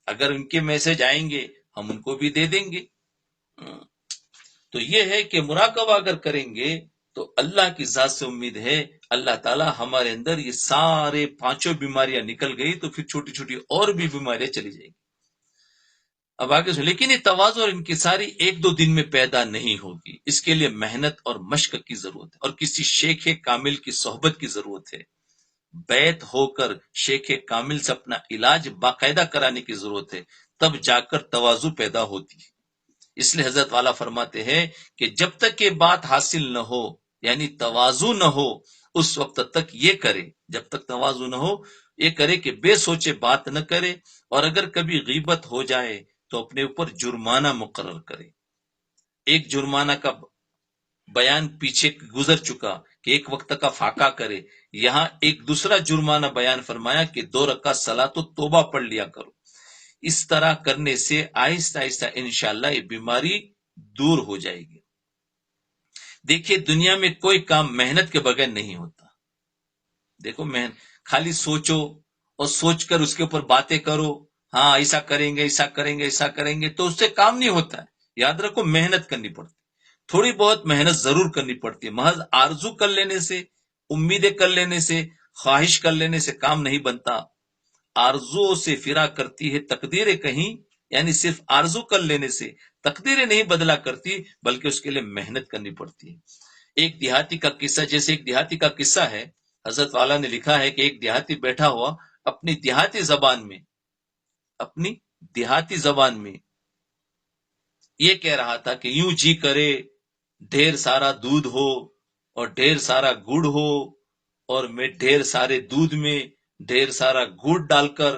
اگر ان کے میسج آئیں گے ہم ان کو بھی دے دیں گے۔ تو یہ ہے کہ مراقبہ اگر کریں گے تو اللہ کی ذات سے امید ہے اللہ تعالی ہمارے اندر یہ سارے 5 بیماریاں نکل گئی تو پھر چھوٹی چھوٹی اور بھی بیماریاں چلی جائیں گی۔ اب آگے سن، لیکن یہ تواضع اور انکساری ایک دو دن میں پیدا نہیں ہوگی، اس کے لیے محنت اور مشق کی ضرورت ہے، اور کسی شیخ کامل کی صحبت کی ضرورت ہے، بیت ہو کر شیخ کامل سے اپنا علاج باقاعدہ کرانے کی ضرورت ہے، تب جا کر تواضع پیدا ہوتی ہے۔ اس لیے حضرت والا فرماتے ہیں کہ جب تک یہ بات حاصل نہ ہو، یعنی تواضع نہ ہو، اس وقت تک یہ کرے، جب تک تواضع نہ ہو یہ کرے کہ بے سوچے بات نہ کرے، اور اگر کبھی غیبت ہو جائے تو اپنے اوپر جرمانہ مقرر کرے۔ ایک جرمانہ کا بیان پیچھے گزر چکا کہ ایک وقت کا فاقہ کرے، یہاں ایک دوسرا جرمانہ بیان فرمایا کہ 2 رکعت صلاۃ و توبہ پڑھ لیا کرو۔ اس طرح کرنے سے آہستہ آہستہ انشاءاللہ یہ بیماری دور ہو جائے گی۔ دیکھیے دنیا میں کوئی کام محنت کے بغیر نہیں ہوتا۔ دیکھو خالی سوچو اور سوچ کر اس کے اوپر باتیں کرو، ہاں ایسا کریں گے ایسا کریں گے ایسا کریں گے، تو اس سے کام نہیں ہوتا ہے۔ یاد رکھو محنت کرنی پڑتی، تھوڑی بہت محنت ضرور کرنی پڑتی ہے۔ محض آرزو کر لینے سے، امیدیں کر لینے سے، خواہش کر لینے سے کام نہیں بنتا۔ آرزو سے فرا کرتی ہے تقدیریں کہیں، یعنی صرف آرزو کر لینے سے تقدیریں نہیں بدلا کرتی، بلکہ اس کے لیے محنت کرنی پڑتی ہے۔ ایک دیہاتی کا قصہ، جیسے ایک دیہاتی کا قصہ ہے، حضرت والا نے لکھا ہے کہ ایک دیہاتی بیٹھا ہوا اپنی دیہاتی زبان میں یہ کہہ رہا تھا کہ یوں جی کرے ڈھیر سارا دودھ ہو اور ڈھیر سارا گڑ ہو، اور میں ڈھیر سارے دودھ میں ڈھیر سارا گڑ ڈال کر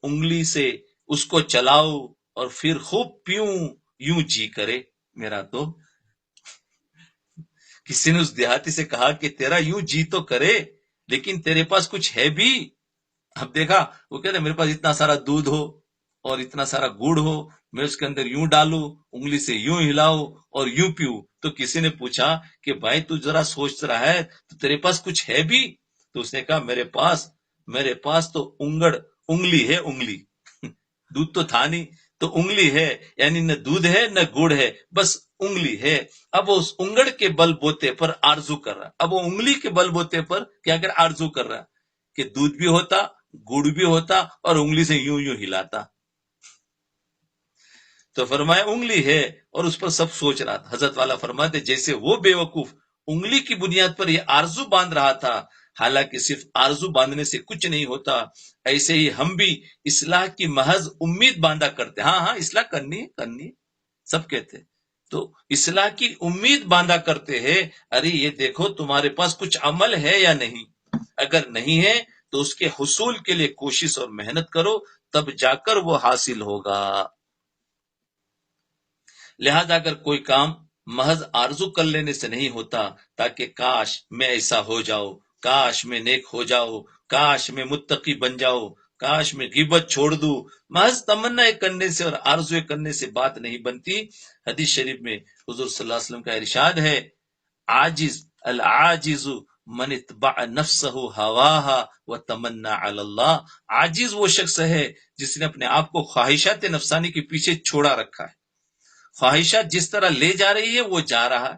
انگلی سے اس کو چلاؤ اور پھر خوب پیوں، یوں جی کرے میرا۔ تو کسی نے اس دیہاتی سے کہا کہ تیرا یوں جی تو کرے، لیکن تیرے پاس کچھ ہے بھی؟ اب دیکھا وہ کہتے میرے پاس اتنا سارا دودھ ہو اور اتنا سارا گڑ ہو، میں اس کے اندر یوں ڈالوں، انگلی سے یوں ہلاؤ اور یوں پیوں۔ تو کسی نے پوچھا کہ بھائی تو ذرا سوچ رہا ہے تو تیرے پاس کچھ ہے بھی؟ تو اس نے کہا میرے پاس تو انگلی ہے، انگلی دودھ تو تھا نہیں، تو انگلی ہے، یعنی نہ دودھ ہے نہ گڑ ہے، بس انگلی ہے۔ اب وہ اس انگڑ کے بل بوتے پر آرزو کر رہا، اب وہ انگلی کے بل بوتے پر کیا کر آرزو کر رہا کہ دودھ بھی ہوتا، گڑ بھی ہوتا، اور انگلی سے یوں یوں ہلاتا۔ تو فرمایا انگلی ہے اور اس پر سب سوچ رہا تھا۔ حضرت والا فرماتے جیسے وہ بے وقوف انگلی کی بنیاد پر یہ آرزو باندھ رہا تھا، حالانکہ صرف آرزو باندھنے سے کچھ نہیں ہوتا، ایسے ہی ہم بھی اصلاح کی محض امید باندھا کرتے، ہاں اصلاح کرنی ہے سب کہتے، تو اصلاح کی امید باندھا کرتے ہیں۔ ارے یہ دیکھو تمہارے پاس کچھ عمل ہے یا نہیں، اگر نہیں ہے تو اس کے حصول کے لیے کوشش اور محنت کرو، تب جا کر وہ حاصل ہوگا۔ لہذا اگر کوئی کام محض آرزو کر لینے سے نہیں ہوتا، تاکہ کاش میں ایسا ہو جاؤ، کاش میں نیک ہو جاؤ، کاش میں متقی بن جاؤ، کاش میں غیبت چھوڑ دوں، محض تمنا کرنے سے اور آرزو کرنے سے بات نہیں بنتی۔ حدیث شریف میں حضور صلی اللہ علیہ وسلم کا ارشاد ہے، العاجز من اتبع نفسہ ہواہا وتمنا علی اللہ، عاجز وہ شخص ہے جس نے اپنے آپ کو خواہشات نفسانی کے پیچھے چھوڑا رکھا ہے۔ خواہشات جس طرح لے جا رہی ہے وہ جا رہا ہے،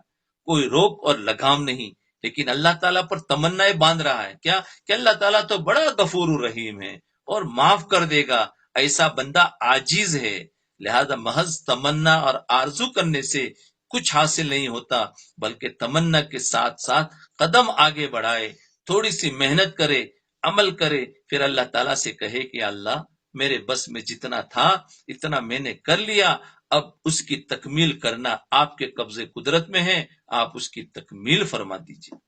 کوئی روک اور لگام نہیں، لیکن اللہ تعالیٰ پر تمنا باندھ رہا ہے کیا کہ اللہ تعالیٰ تو بڑا غفور الرحیم ہے اور معاف کر دے گا، ایسا بندہ عاجز ہے۔ لہذا محض تمنا اور آرزو کرنے سے کچھ حاصل نہیں ہوتا، بلکہ تمنا کے ساتھ ساتھ قدم آگے بڑھائے، تھوڑی سی محنت کرے، عمل کرے، پھر اللہ تعالیٰ سے کہے کہ اللہ میرے بس میں جتنا تھا اتنا میں نے کر لیا، اب اس کی تکمیل کرنا آپ کے قبضے قدرت میں ہے، آپ اس کی تکمیل فرما دیجیے۔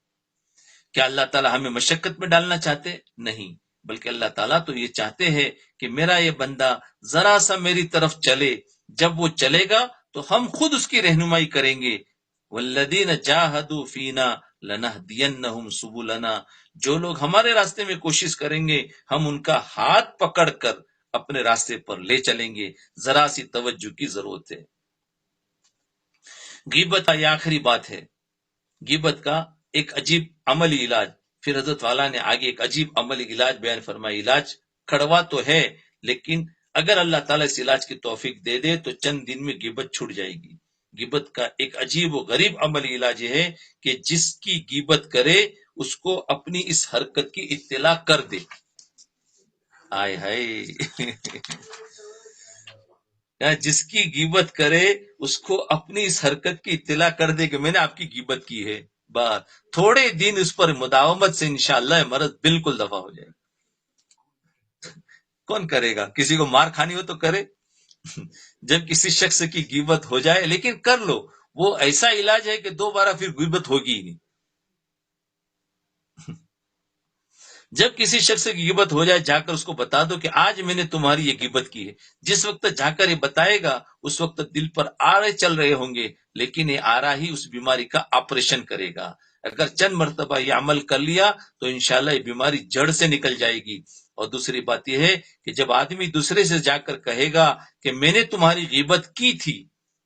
کیا اللہ تعالیٰ ہمیں مشقت میں ڈالنا چاہتے؟ نہیں، بلکہ اللہ تعالیٰ تو یہ چاہتے ہیں کہ میرا یہ بندہ ذرا سا میری طرف چلے، جب وہ چلے گا تو ہم خود اس کی رہنمائی کریں گے۔ والذین جاہدوا فینا لنہدینہم سبلنا، جو لوگ ہمارے راستے میں کوشش کریں گے ہم ان کا ہاتھ پکڑ کر اپنے راستے پر لے چلیں گے۔ ذرا سی توجہ کی ضرورت ہے۔ غیبت کا یہ آخری بات ہے، غیبت کا ایک عجیب عملی علاج۔ پھر حضرت والا نے آگے ایک عجیب عملی علاج بیان فرمایا۔ علاج کڑوا تو ہے، لیکن اگر اللہ تعالیٰ اس علاج کی توفیق دے دے تو چند دن میں غیبت چھوٹ جائے گی۔ غیبت کا ایک عجیب و غریب عملی علاج یہ ہے کہ جس کی غیبت کرے اس کو اپنی اس حرکت کی اطلاع کر دے۔ آئے ہائے جس کی غیبت کرے اس کو اپنی اس حرکت کی اطلاع کر دے کہ میں نے آپ کی غیبت کی ہے، بات تھوڑے دن اس پر مداومت سے انشاءاللہ یہ مرض بالکل دفع ہو جائے گا۔ کون کرے گا؟ کسی کو مار کھانی ہو تو کرے، جب کسی شخص کی غیبت ہو جائے، لیکن کر لو، وہ ایسا علاج ہے کہ دوبارہ پھر غیبت ہوگی ہی نہیں۔ جب کسی شخص کی غیبت ہو جائے، جا کر اس کو بتا دو کہ آج میں نے تمہاری یہ غیبت کی ہے۔ جس وقت جا کر یہ بتائے گا اس وقت دل پر آرے چل رہے ہوں گے، لیکن یہ آرا ہی اس بیماری کا آپریشن کرے گا۔ اگر چند مرتبہ یہ عمل کر لیا تو انشاءاللہ یہ بیماری جڑ سے نکل جائے گی۔ اور دوسری بات یہ ہے کہ جب آدمی دوسرے سے جا کر کہے گا کہ میں نے تمہاری غیبت کی تھی،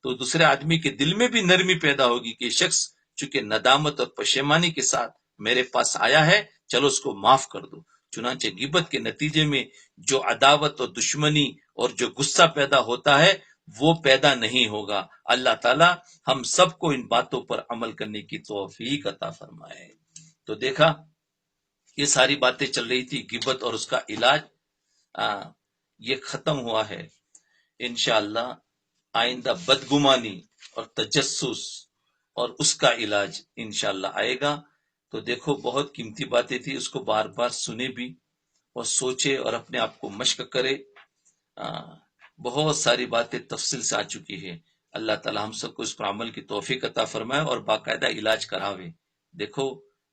تو دوسرے آدمی کے دل میں بھی نرمی پیدا ہوگی کہ شخص چونکہ ندامت اور پشیمانی کے ساتھ میرے پاس آیا ہے، چلو اس کو معاف کر دو۔ چنانچہ غیبت کے نتیجے میں جو عداوت اور دشمنی اور جو غصہ پیدا ہوتا ہے وہ پیدا نہیں ہوگا۔ اللہ تعالی ہم سب کو ان باتوں پر عمل کرنے کی توفیق عطا فرمائے۔ تو دیکھا، یہ ساری باتیں چل رہی تھی، غیبت اور اس کا علاج یہ ختم ہوا ہے۔ انشاءاللہ آئندہ بدگمانی اور تجسس اور اس کا علاج انشاءاللہ آئے گا۔ تو دیکھو، بہت قیمتی باتیں تھی، اس کو بار بار سنے بھی اور سوچے اور اپنے آپ کو مشق کرے۔ بہت ساری باتیں تفصیل سے آ چکی ہے۔ اللہ تعالی ہم سب کو اس پر عمل کی توفیق عطا فرمائے اور باقاعدہ علاج کراوے۔ دیکھو،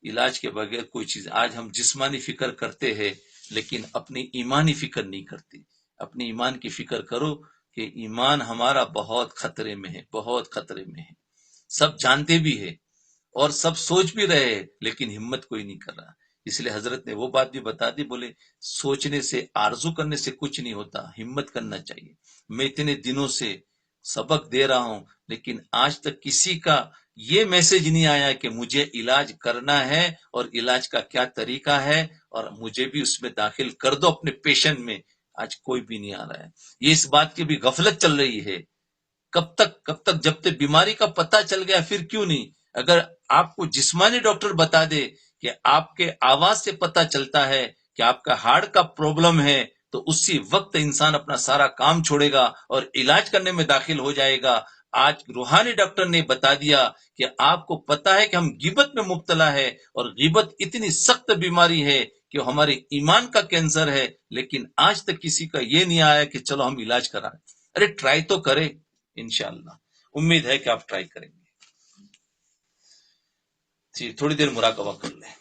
علاج کے بغیر کوئی چیز، آج ہم جسمانی فکر کرتے ہیں لیکن اپنی ایمانی فکر نہیں کرتے۔ اپنی ایمان کی فکر کرو کہ ایمان ہمارا بہت خطرے میں ہے، بہت خطرے میں ہے۔ سب جانتے بھی ہے اور سب سوچ بھی رہے ہیں لیکن ہمت کوئی نہیں کر رہا۔ اس لیے حضرت نے وہ بات بھی بتا دی، بولے سوچنے سے، آرزو کرنے سے کچھ نہیں ہوتا، ہمت کرنا چاہیے۔ میں اتنے دنوں سے سبق دے رہا ہوں لیکن آج تک کسی کا یہ میسج نہیں آیا کہ مجھے علاج کرنا ہے اور علاج کا کیا طریقہ ہے اور مجھے بھی اس میں داخل کر دو اپنے پیشنٹ میں۔ آج کوئی بھی نہیں آ رہا ہے۔ یہ اس بات کی بھی غفلت چل رہی ہے۔ کب تک جب تک بیماری کا پتہ چل گیا پھر کیوں نہیں؟ اگر آپ کو جسمانی ڈاکٹر بتا دے کہ آپ کے آواز سے پتہ چلتا ہے کہ آپ کا ہارٹ کا پرابلم ہے، تو اسی وقت انسان اپنا سارا کام چھوڑے گا اور علاج کرنے میں داخل ہو جائے گا۔ آج روحانی ڈاکٹر نے بتا دیا کہ آپ کو پتا ہے کہ ہم غیبت میں مبتلا ہے اور غیبت اتنی سخت بیماری ہے کہ ہمارے ایمان کا کینسر ہے، لیکن آج تک کسی کا یہ نہیں آیا کہ چلو ہم علاج کرائیں۔ ارے ٹرائی تو کرے، انشاءاللہ امید ہے کہ آپ ٹرائی کریں گے۔ تھوڑی دیر مراقبہ کر لیں۔